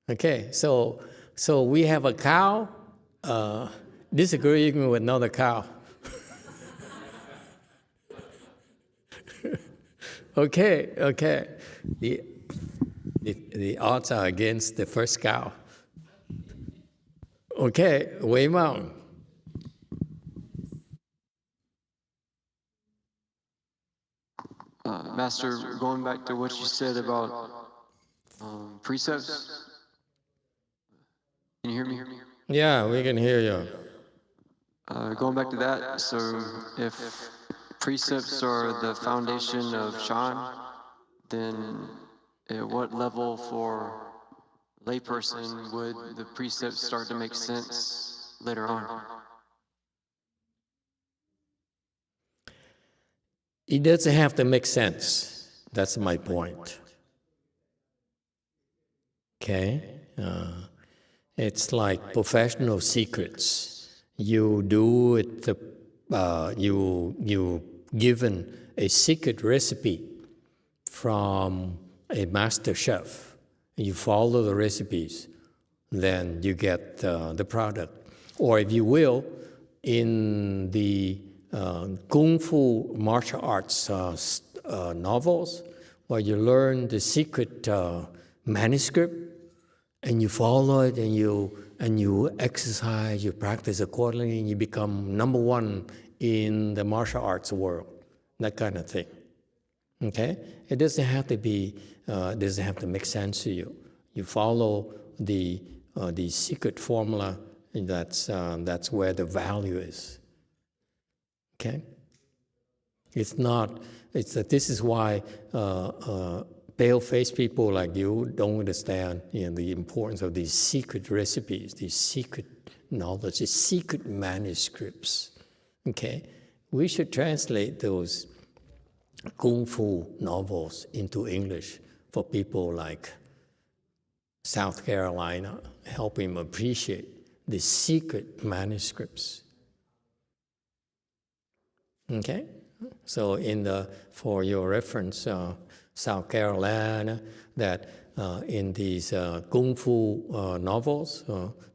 Okay, so we have a cow disagreeing with another cow. Okay. The odds are against the first cow. Okay, Wei Mao. Master, going back to what you said about precepts. Can you hear me? Yeah, we can hear you. Going back to that, so if precepts are the foundation of Shan, then at what level for layperson would the precepts start to make sense later on? It doesn't have to make sense. That's my point. Okay? It's like professional secrets. You do it, you given a secret recipe from a master chef. You follow the recipes, then you get the product. Or if you will, in the Kung Fu martial arts novels, where you learn the secret manuscript, and you follow it, and you exercise, you practice accordingly, and you become number one in the martial arts world. That kind of thing. Okay? It doesn't have to be. Doesn't have to make sense to you. You follow the secret formula. And that's where the value is. Okay? It's not. It's that this is why pale-faced people like you don't understand, the importance of these secret recipes, these secret knowledge, these secret manuscripts. Okay? We should translate those Kung Fu novels into English for people like South Carolina, help him appreciate the secret manuscripts. Okay? So for your reference, South Carolina, that in these Kung Fu novels,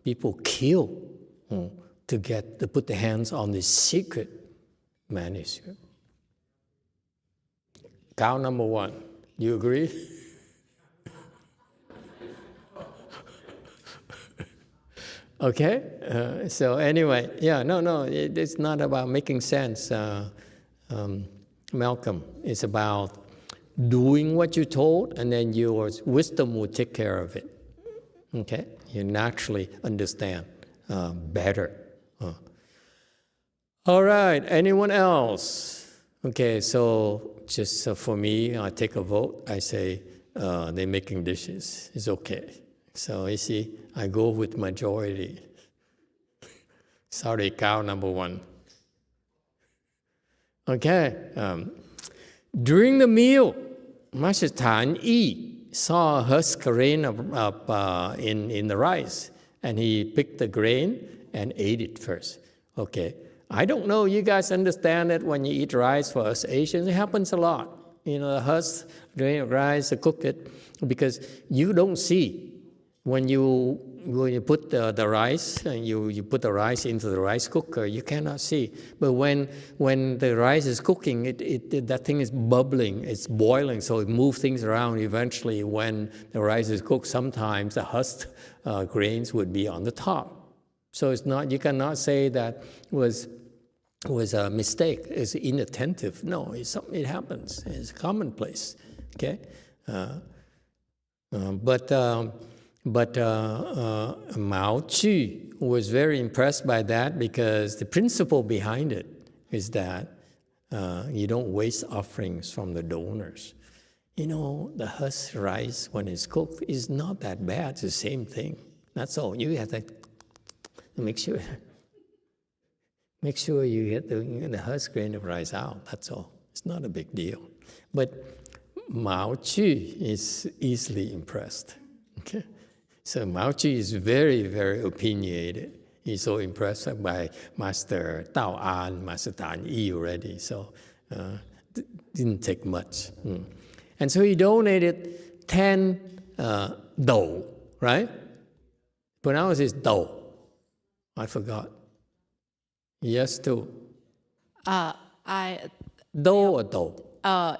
people kill to put their hands on the secret manuscript. Cow number one. You agree? Okay? So anyway, it's not about making sense, Malcolm. It's about doing what you're told, and then your wisdom will take care of it. Okay? You naturally understand better. All right, anyone else? Okay, so just for me, I take a vote. I say they're making dishes. It's okay. So you see, I go with majority. Sorry, cow number one. Okay. During the meal, Master Tanii saw a husk grain up in the rice, and he picked the grain and ate it first. Okay. I don't know, you guys understand it when you eat rice for us Asians. It happens a lot. The husk, grain of rice, cook it, because you don't see when you put the rice, and you put the rice into the rice cooker, you cannot see. But when the rice is cooking, that thing is bubbling, it's boiling, so it moves things around. Eventually, when the rice is cooked, sometimes the husk grains would be on the top. So it's not. You cannot say that was a mistake. It's inattentive. No, it happens. It's commonplace. Okay, but Mao Chu was very impressed by that, because the principle behind it is that you don't waste offerings from the donors. The husk rice, when it's cooked, is not that bad. It's the same thing. That's all. You have to make sure you get the husk grain of rice out. That's all. It's not a big deal. But Mao Chu is easily impressed. Okay. So Mao Chu is very, very opinionated. He's so impressed by Master Tao An, Master Tanii already. So didn't take much. And so he donated 10 dou, right? Pronounce it dou. I forgot. Yes, too. Dou or dou?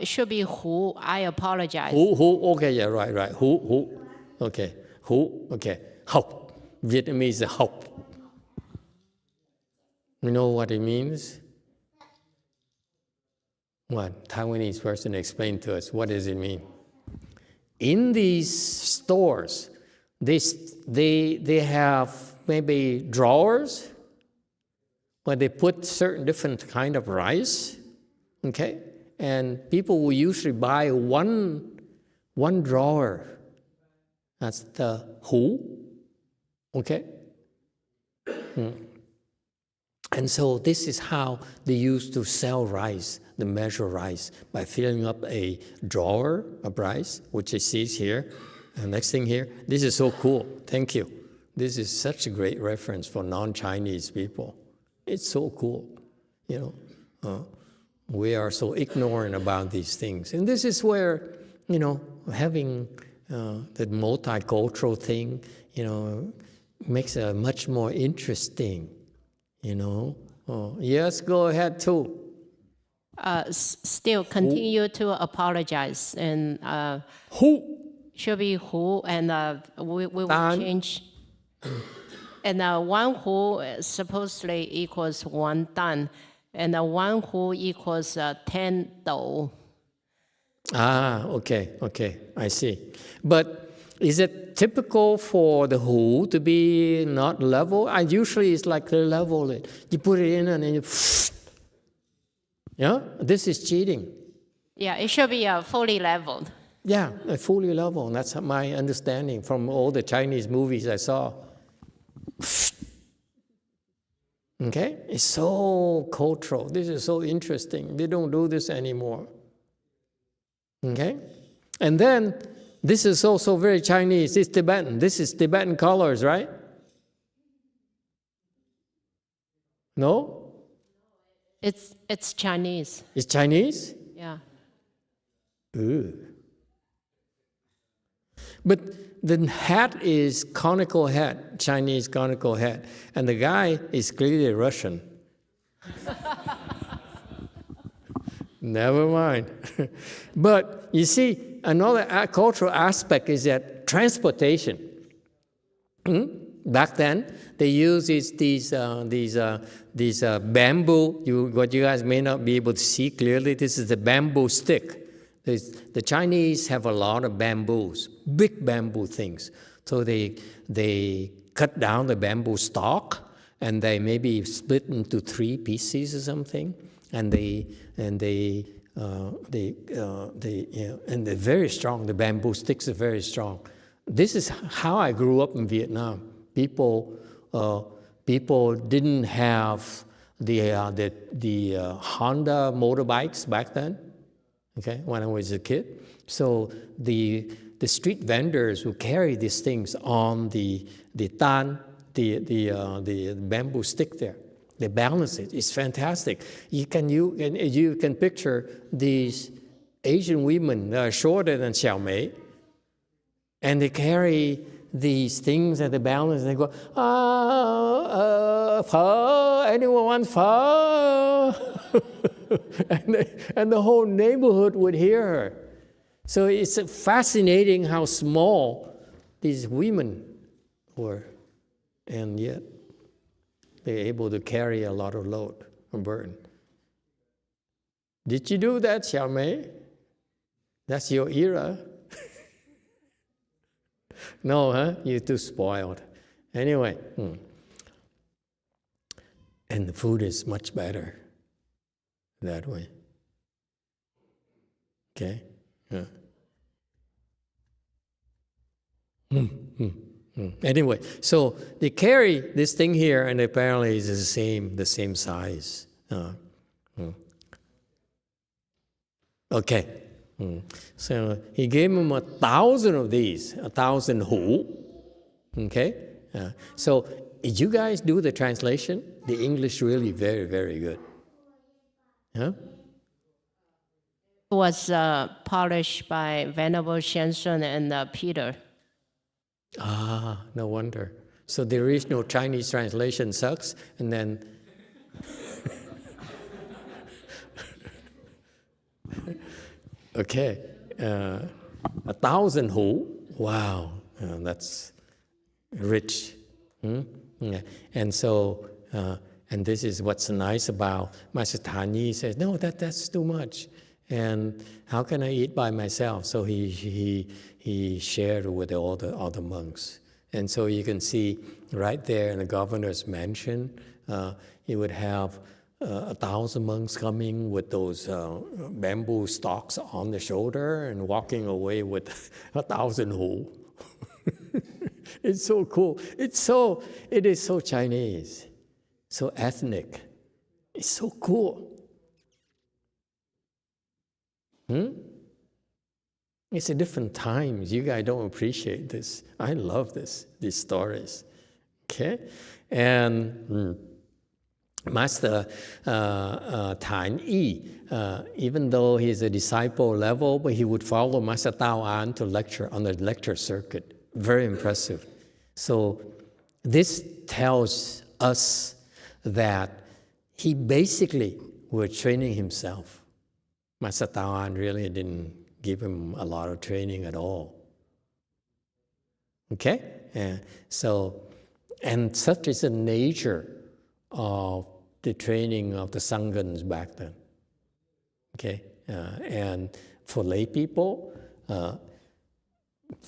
It should be hu. I apologize. Hu. Okay, yeah, right. Hu. Okay. Hu. Okay. Học. Vietnamese is học. You know what it means? What? Taiwanese person explain to us. What does it mean? In these stores, they have maybe drawers where they put certain different kind of rice, okay? And people will usually buy one drawer. That's the hu, okay? And so this is how they used to sell rice, the measure rice, by filling up a drawer of rice, which it says here. And next thing here, this is so cool. Thank you. This is such a great reference for non-Chinese people. It's so cool, you know. We are so ignorant about these things. And this is where, you know, having the multicultural thing, you know, makes it much more interesting, you know. Yes, go ahead too. Still continue to apologize, and Who? should be who, and we will Dan. change. And one who supposedly equals one dan, and one who equals 10 dou. Ah, okay, I see. But is it typical for the who to be not level? I usually it's like they level it. You put it in and then you, yeah, this is cheating. Yeah, it should be fully leveled. Yeah, fully level. That's my understanding from all the Chinese movies I saw. Okay, it's so cultural. This is so interesting. They don't do this anymore. Okay, and then this is also very Chinese. It's Tibetan. This is Tibetan colors, right? No? It's Chinese. It's Chinese? Yeah. Ooh. But the hat is conical hat, Chinese conical hat, and the guy is clearly Russian. Never mind. But you see, another cultural aspect is that transportation. Back then, they used these bamboo. What you guys may not be able to see clearly, this is the bamboo stick. The Chinese have a lot of bamboos, big bamboo things. So they cut down the bamboo stalk, and they maybe split into 3 pieces or something, and they're very strong. The bamboo sticks are very strong. This is how I grew up in Vietnam. People didn't have the Honda motorbikes back then. Okay, when I was a kid, so the street vendors would carry these things on the bamboo stick there. They balance it. It's fantastic. You can picture these Asian women that are shorter than Xiao Mei, and they carry these things at the balance, and they go, pho, anyone want pho? and the whole neighborhood would hear her. So it's fascinating how small these women were, and yet they're able to carry a lot of load or burden. Did you do that, Xiao Mei? That's your era. No, huh? You're too spoiled. Anyway, and the food is much better that way. Okay? Yeah. Anyway, so they carry this thing here, and apparently it's the same size. Okay. So he gave him 1,000 of these, 1,000 hu. Okay? So did you guys do the translation? The English really very, very good. Huh? It was polished by Venerable Changsha and Peter. Ah, no wonder. So the original Chinese translation sucks, and then okay, 1,000 hu. Wow, that's rich. Yeah. And so, and this is what's nice about Master Tanii says, no, that's too much. And how can I eat by myself? So he shared with all the monks. And so you can see right there in the governor's mansion, he would have 1,000 monks coming with those bamboo stalks on the shoulder and walking away with 1,000 hu. It's so cool. It is so Chinese, so ethnic. It's so cool. It's a different times. You guys don't appreciate this. I love these stories. Okay? And Master Tanii, even though he's a disciple level, but he would follow Master Tao An to lecture on the lecture circuit. Very impressive. So this tells us that he basically was training himself. Master Tao An really didn't give him a lot of training at all. Okay? And such is the nature of the training of the Sanghas back then. Okay? And for lay people,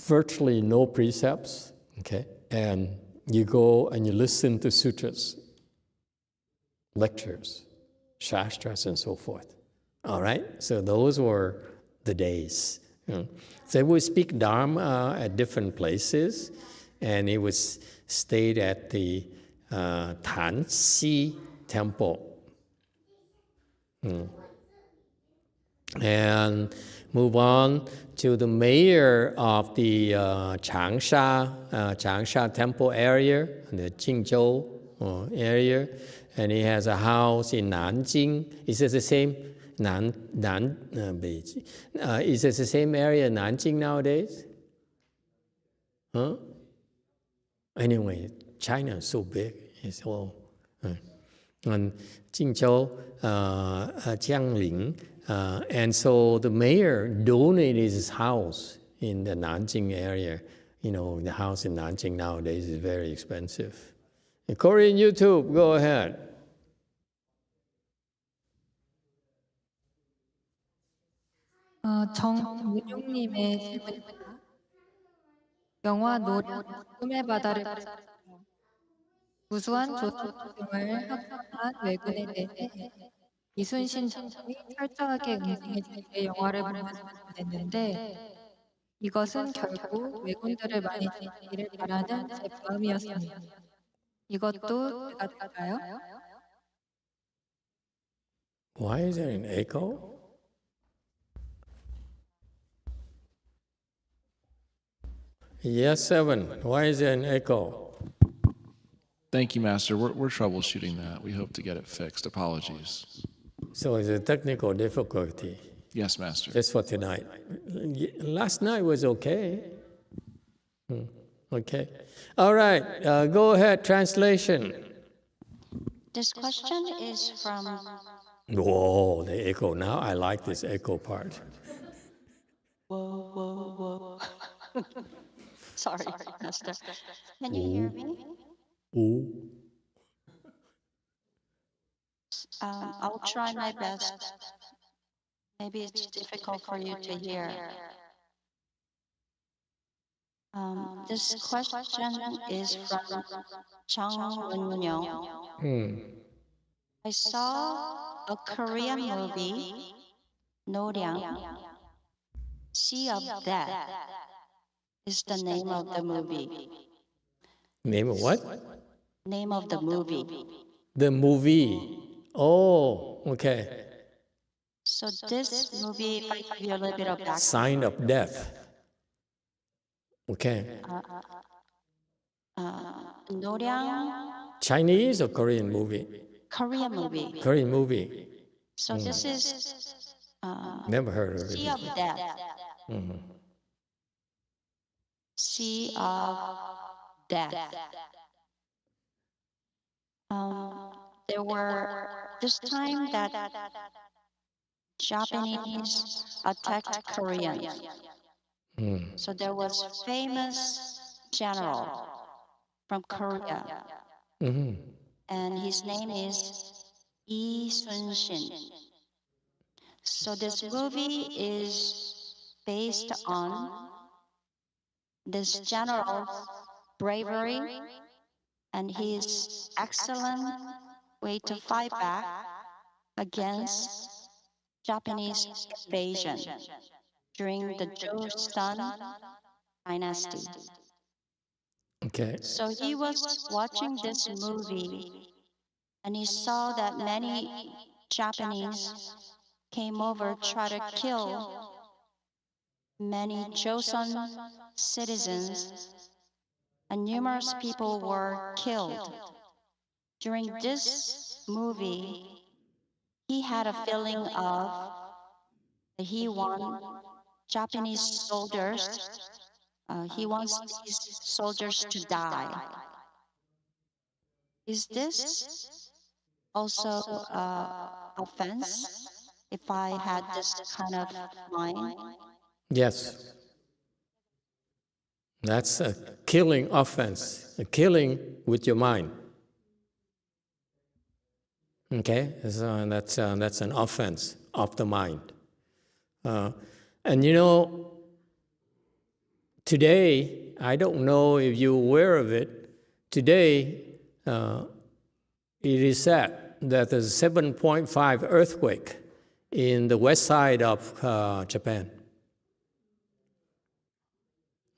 virtually no precepts. Okay? And you go and you listen to sutras, lectures, shastras, and so forth. All right? So those were the days. So he would speak Dharma at different places, and he was stayed at the Tanii temple. And move on to the mayor of the Changsha temple area, the Jingzhou area, and he has a house in Nanjing. Is it the same? Is it the same area in Nanjing nowadays? Huh? Anyway, China is so big. It's all. And Jingzhou, Jiangling. And so the mayor donated his house in the Nanjing area. You know, the house in Nanjing nowadays is very expensive. Korean YouTube, go ahead. 정은용님의 질문입니다. 영화 노래 꿈의 바다를 보셨어요. 무수한 조선조정을 학습한 왜군에 대해 이순신 장군이 철저하게 응징해 주기에 영화를 보면서 보냈는데 이것은 결국 왜군들을 많이 지키기를 바라는 제 마음이었습니다. 이것도 제가 될까요? Why is there an echo? Yes, 7. Why is there an echo? Thank you, Master. We're troubleshooting that. We hope to get it fixed. Apologies. So it's a technical difficulty. Yes, Master. Just for tonight. Last night was okay. Okay. All right. Go ahead. Translation. This question is from... Whoa, the echo. Now I like this echo part. Whoa, whoa, whoa. Sorry, Master. Can you hear me? Ooh. I'll try my best. Maybe it's difficult for you to hear. This question is from Changsha. I saw a Korean movie, Noryang, Sea of Death is the name of the movie. Name of what? Name of the movie. The movie. Oh, okay. So this movie, if I give you a little bit of background. Sign of Death. Okay. Noryang. Chinese or Korean movie? Korean movie. Korean movie. So this is Never heard of it. Sea of Death. Sea of Death. There were this time that Japanese attacked Koreans. So there was famous general from Korea, and his name is Yi Sun-shin. So this movie is based on this general's bravery and his excellent way to fight back against Japanese invasion during the Joseon dynasty. Okay. So he was watching this movie and he saw that many Japanese came over try to kill many Joseon citizens, and numerous people were killed. During this movie, he had a feeling of that he wants Japanese soldiers, he wants these soldiers to die. Is this also offense if I had this kind of mind? Yes. That's a killing offense, a killing with your mind. Okay, so that's an offense of the mind. And you know, today, I don't know if you're aware of it, today it is said that there's a 7.5 earthquake in the west side of Japan,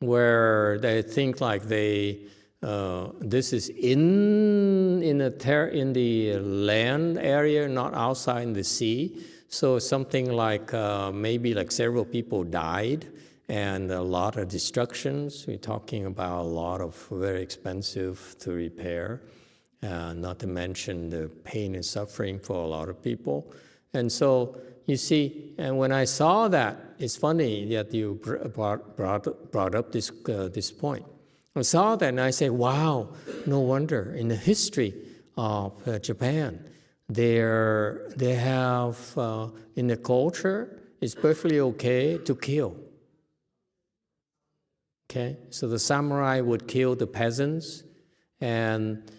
where they think like this is in the land area, not outside in the sea. So something like maybe like several people died and a lot of destructions. We're talking about a lot of very expensive to repair, not to mention the pain and suffering for a lot of people. And so you see, and when I saw that, it's funny that you brought up this point. I saw that and I said, wow, no wonder in the history of Japan, they have, in the culture, it's perfectly okay to kill. Okay, so the samurai would kill the peasants, and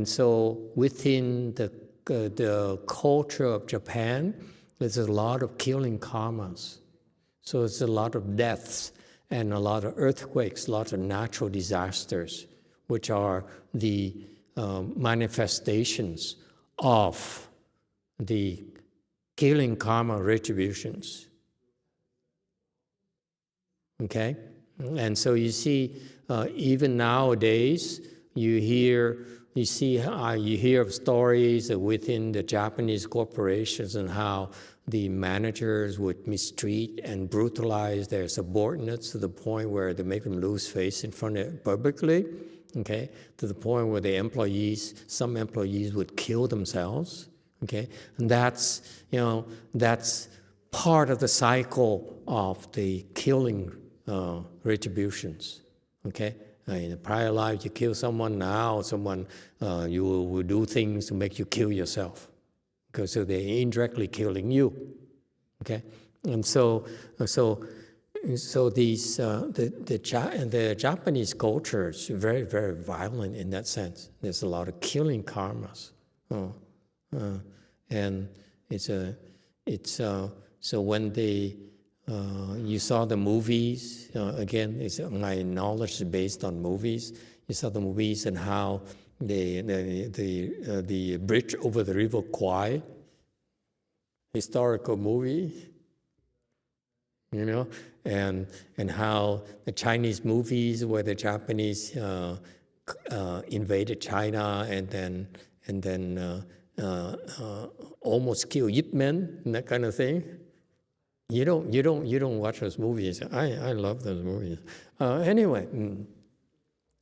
so within the culture of Japan, there's a lot of killing karmas. So it's a lot of deaths and a lot of earthquakes, a lot of natural disasters, which are the manifestations of the killing karma retributions. Okay? And so you see, even nowadays, you hear of stories within the Japanese corporations and how the managers would mistreat and brutalize their subordinates to the point where they make them lose face in front of publicly, okay? To the point where some employees would kill themselves, okay? And that's part of the cycle of the killing retributions, okay? In a prior life, you kill someone, now you will do things to make you kill yourself, because so they're indirectly killing you, okay? And so these the Japanese culture is very, very violent in that sense. There's a lot of killing karmas, and so when you saw the movies, again, my knowledge is based on movies. You saw the movies and how the bridge over the River Kwai, historical movie, and how the Chinese movies where the Japanese invaded China and then almost killed Yip Men and that kind of thing. You don't watch those movies. I love those movies. Anyway,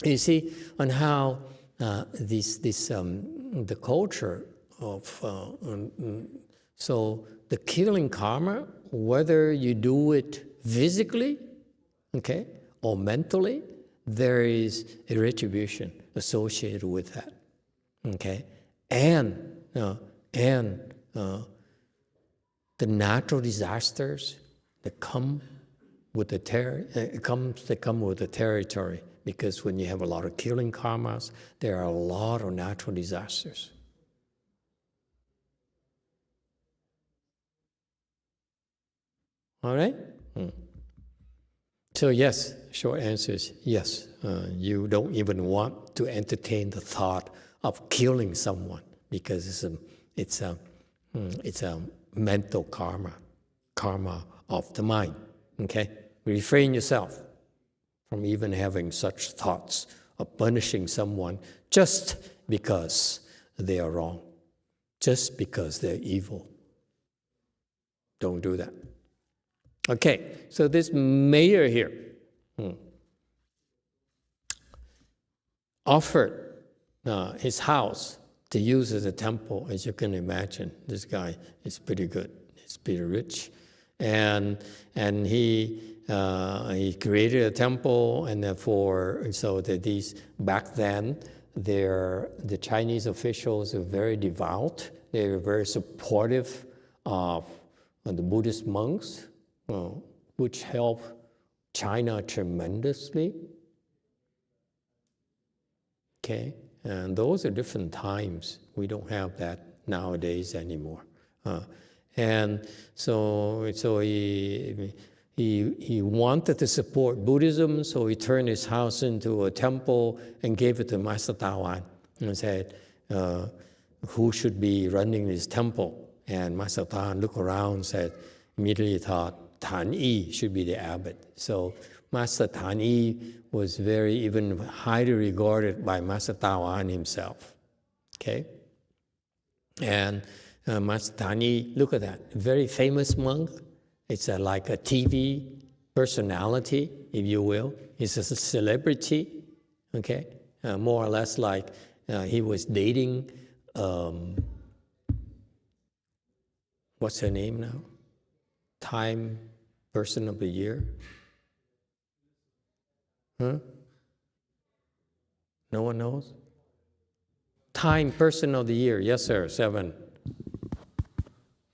you see on how the culture of so the killing karma, whether you do it physically, okay, or mentally, there is a retribution associated with that, okay, and the natural disasters that come with the territory, because when you have a lot of killing karmas, there are a lot of natural disasters. All right? So yes, short answer is yes. You don't even want to entertain the thought of killing someone because it's a mental karma of the mind. Okay, refrain yourself from even having such thoughts of punishing someone just because they are wrong, just because they're evil. Don't do that. Okay, so this mayor here offered his house to use as a temple. As you can imagine, this guy is pretty good. He's pretty rich, and he created a temple, and therefore, so that these back then, the Chinese officials were very devout. They were very supportive of the Buddhist monks, which helped China tremendously. Okay, and those are different times. We don't have that nowadays anymore. And so he wanted to support Buddhism, so he turned his house into a temple and gave it to Master Tawan and said, who should be running this temple? And Master Tawan looked around and said, immediately thought, Tanii should be the abbot. So Master Tanii was even highly regarded by Master Tawan himself. Okay? And Master Tanii, look at that, very famous monk. It's like a TV personality, if you will. He's a celebrity, okay? More or less like he was dating, what's her name now? Time Person of the Year? Huh? No one knows? Time Person of the Year, yes sir, 7.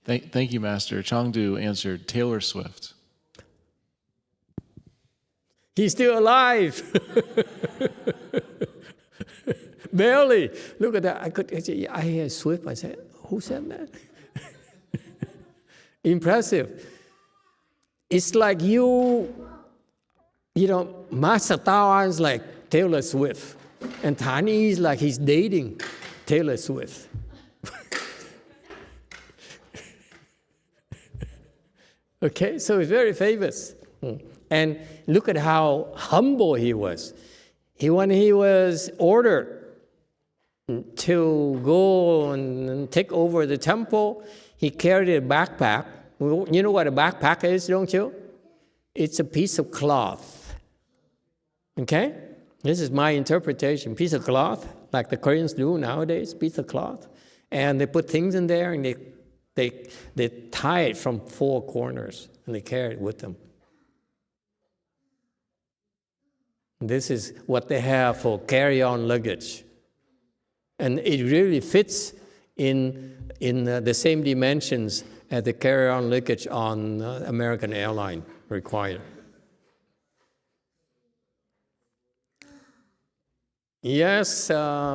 Thank you, Master. Chengdu answered Taylor Swift. He's still alive. Barely. Look at that. I hear Swift. I said, who said that? Impressive. It's like Master Tawan is like Taylor Swift, and Tanii is like he's dating Taylor Swift. Okay, so he's very famous. And look at how humble he was. When he was ordered to go and take over the temple, he carried a backpack. You know what a backpack is, don't you? It's a piece of cloth. Okay? This is my interpretation. Piece of cloth, like the Koreans do nowadays, piece of cloth. And they put things in there and they tie it from 4 corners and they carry it with them. This is what they have for carry-on luggage. And it really fits in the same dimensions as the carry-on luggage on American airline required. Yes,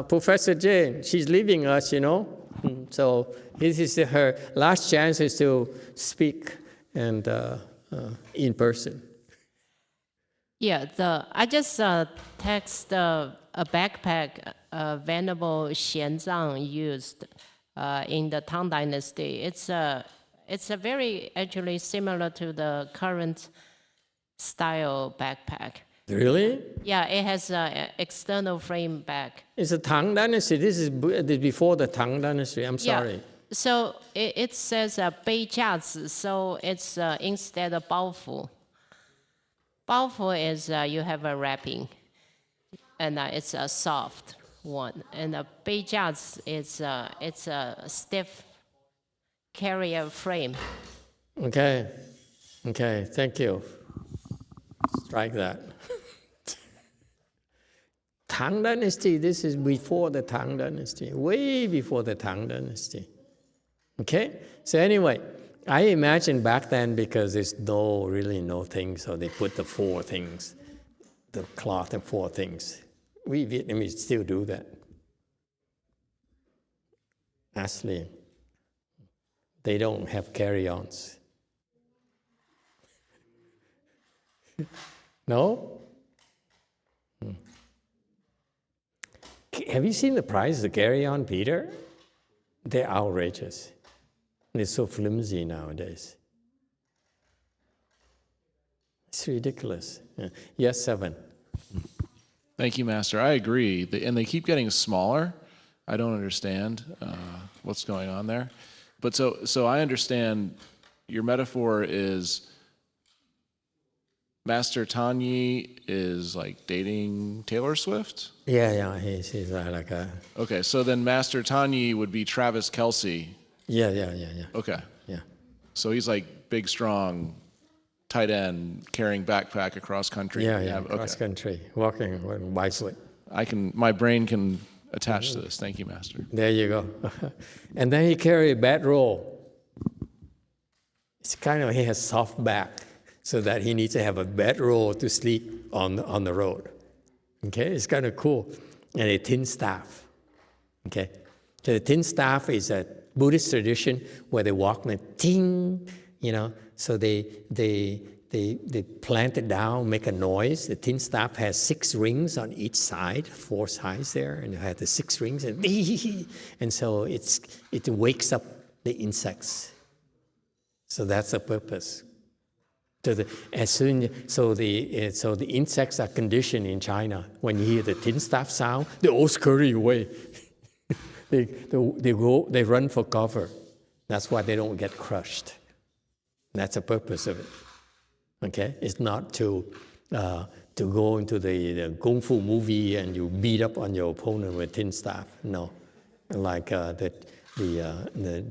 Professor Jane, she's leaving us, So this is her last chance is to speak and in person. Yeah, I just text a backpack Venerable Xianzang used in the Tang Dynasty. It's a very actually similar to the current style backpack. Really? Yeah, it has an external frame back. It's a Tang Dynasty. This is before the Tang Dynasty. I'm sorry. Yeah. So it says 背架子, so it's instead of 包袱. 包袱 is you have a wrapping, and it's a soft one. And 背架子 is it's a stiff carrier frame. Okay, thank you. Strike that. Tang Dynasty, this is before the Tang Dynasty, way before the Tang Dynasty. Okay, so anyway, I imagine back then because there's really no thing, so they put the 4 things, the cloth and 4 things. We Vietnamese still do that. Actually, they don't have carry-ons. No? Have you seen the price of carry-on, Peter? They're outrageous. They're so flimsy nowadays. It's ridiculous. Yeah. Yes, 7. Thank you, Master. I agree. And they keep getting smaller. I don't understand what's going on there. But so I understand your metaphor is Master Tanii is like dating Taylor Swift? Yeah, he's like a... Okay, so then Master Tanii would be Travis Kelce. Yeah. Okay. Yeah. So he's like big, strong, tight end, carrying backpack across country. Yeah, okay. cross country, walking bicycle. My brain can attach to this. Thank you, Master. There you go. And then he carry a bedroll. It's kind of, he has soft back, so that he needs to have a bedroll to sleep on the road. Okay, it's kind of cool. And a tin staff. Okay, so the tin staff is a Buddhist tradition where they walk with ting, so they plant it down, make a noise. The tin staff has 6 rings on each side, 4 sides there, and it has the 6 rings, and so it wakes up the insects. So that's the purpose. So the insects are conditioned in China. When you hear the tin staff sound, they all scurry away. They run for cover. That's why they don't get crushed. That's the purpose of it. Okay, it's not to go into the kung fu movie and you beat up on your opponent with tin staff. No, like the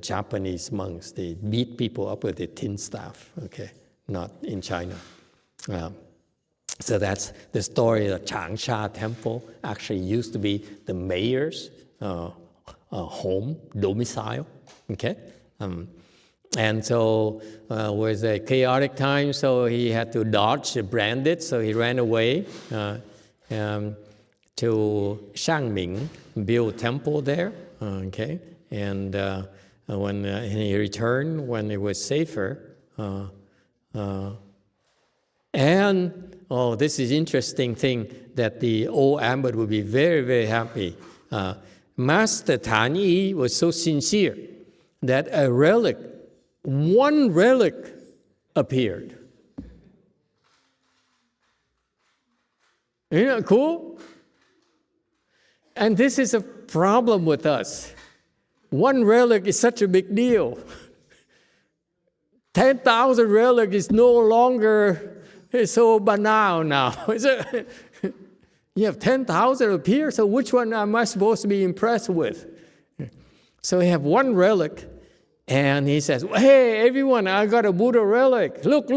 Japanese monks, they beat people up with a tin staff. Okay, not in China. So that's the story of the Changsha temple. Actually used to be the mayor's home, domicile. Okay. And so it was a chaotic time, so he had to dodge the bandits, so he ran away to Shangming, built a temple there, okay? And when he returned, when it was safer, this is interesting thing that the old abbot would be very, very happy. Master Tanii was so sincere that a relic, one relic appeared. Isn't that cool? And this is a problem with us. One relic is such a big deal. 10,000 relic is no longer so banal now. You have 10,000 appear, so which one am I supposed to be impressed with? So we have one relic, and he says, hey, everyone, I got a Buddha relic. Look.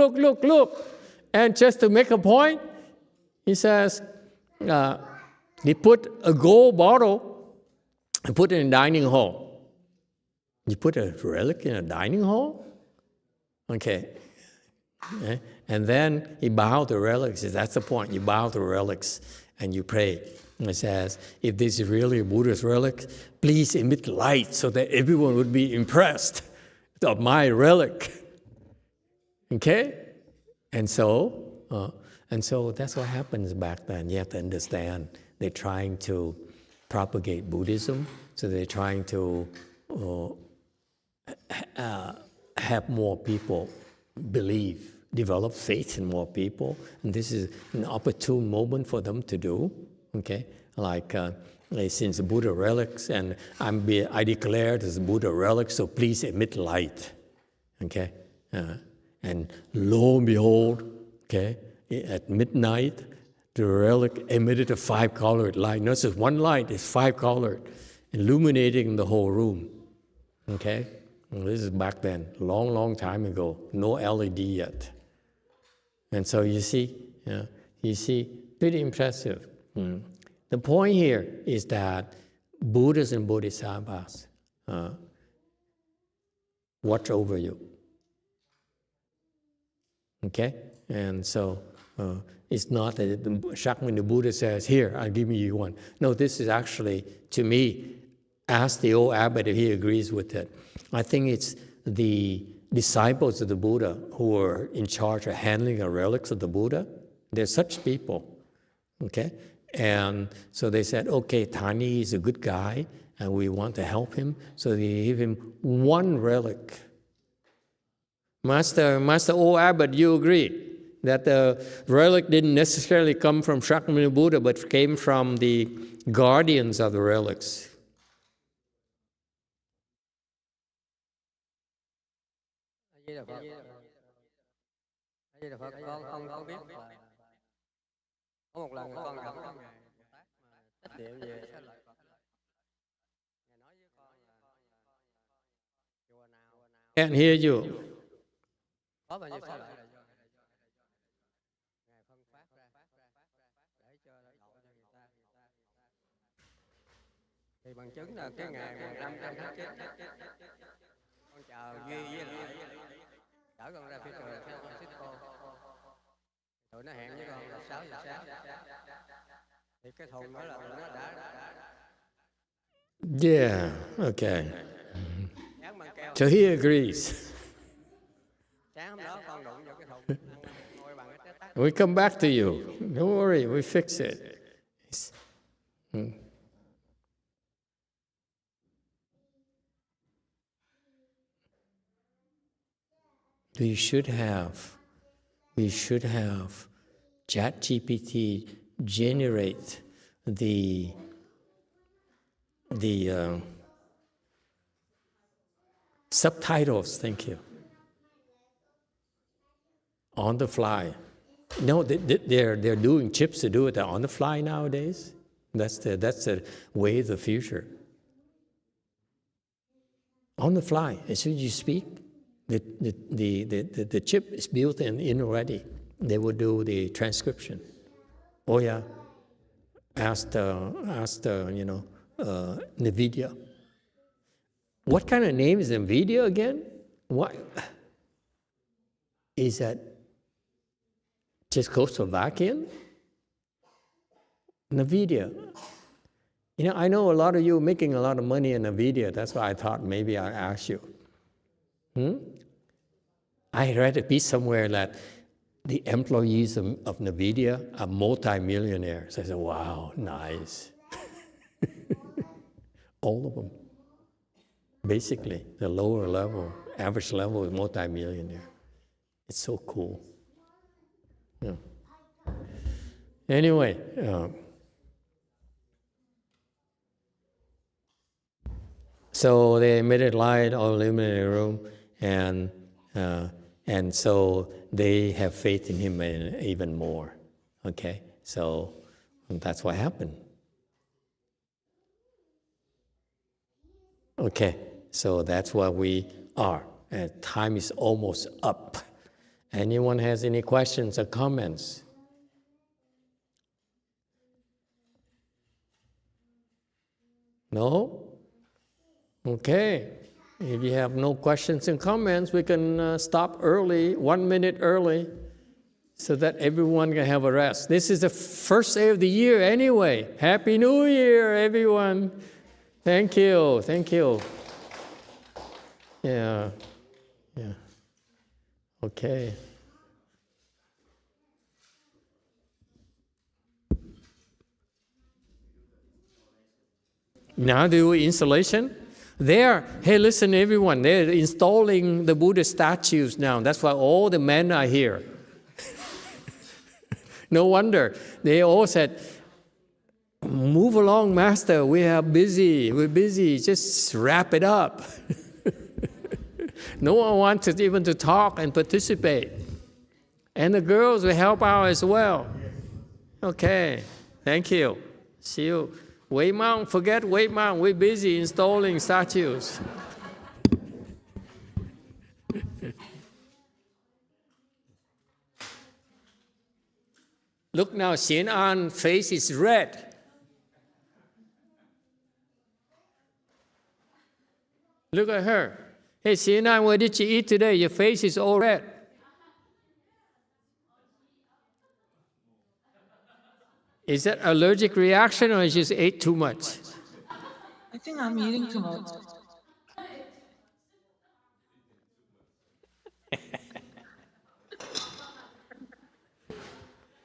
And just to make a point, he says, he put a gold bottle and put it in a dining hall. You put a relic in a dining hall? Okay. And then he bowed the relics. That's the point. You bow the relics and you pray. And it says, if this is really a Buddha's relic, please emit light so that everyone would be impressed of my relic. Okay? And so that's what happens back then. You have to understand. They're trying to propagate Buddhism, so they're trying to have more people believe, develop faith in more people. And this is an opportune moment for them to do. Okay? Like since the Buddha relics, and I declare this Buddha relic, so please emit light. Okay? And lo and behold, okay, at midnight, the relic emitted a 5-colored light. Not just one light, it's 5-colored, illuminating the whole room. Okay? Well, this is back then, long time ago. No LED yet. And so you see, pretty impressive. The point here is that Buddhas and Bodhisattvas watch over you. Okay? And so it's not that when the Buddha says, here, I'll give you one. No, this is actually, to me, ask the old abbot if he agrees with it. I think it's the disciples of the Buddha who are in charge of handling the relics of the Buddha. They're such people, okay? And so they said, okay, Tanii is a good guy, and we want to help him. So they gave him one relic. Master Abbot, you agree that the relic didn't necessarily come from Shakyamuni Buddha, but came from the guardians of the relics. Can't hear you. Thì bằng chứng là cái ngày 500 tháng 9 con chào Duy với lại chở con ra phía trời San Francisco. Tụi nó hẹn với con là 6 giờ sáng. Thì cái thùng đó là nó đã Yeah, okay. So he agrees. Sáng hôm đó con đụng vào cái thùng ngồi bằng cái tát. We come back to you. Don't worry, we fix it. We should have ChatGPT generate the subtitles. Thank you. On the fly. No, they're doing chips to do it on the fly nowadays. That's the way of the future. On the fly, as soon as you speak, the chip is built in already. They will do the transcription. Oh yeah, ask NVIDIA. What kind of name is NVIDIA again? What is that? Czechoslovakian? NVIDIA. I know a lot of you making a lot of money in NVIDIA. That's why I thought maybe I'll ask you. I read a piece somewhere that the employees of NVIDIA are multi-millionaires. I said, wow, nice. All of them. Basically, the lower level, average level is multi-millionaire. It's so cool. Yeah. Anyway, so they emitted light or illuminated the room, and so they have faith in him even more. Okay, so that's what happened. Okay, so that's what we are. And time is almost up. Anyone has any questions or comments? No? Okay. If you have no questions and comments, we can stop early, 1 minute early, so that everyone can have a rest. This is the first day of the year anyway. Happy New Year, everyone. Thank you. Thank you. Yeah. Yeah. Okay. Now do installation. Hey, listen, everyone. They're installing the Buddha statues now. That's why all the men are here. No wonder. They all said, move along, Master. We're busy. Just wrap it up. No one wants even to talk and participate. And the girls will help out as well. Okay. Thank you. See you. Wei Mount, forget Wei Mount. We're busy installing statues. Look now, Xian An's face is red. Look at her. Hey, Xian An, what did you eat today? Your face is all red. Is that allergic reaction or you just ate too much? I think I'm eating too much.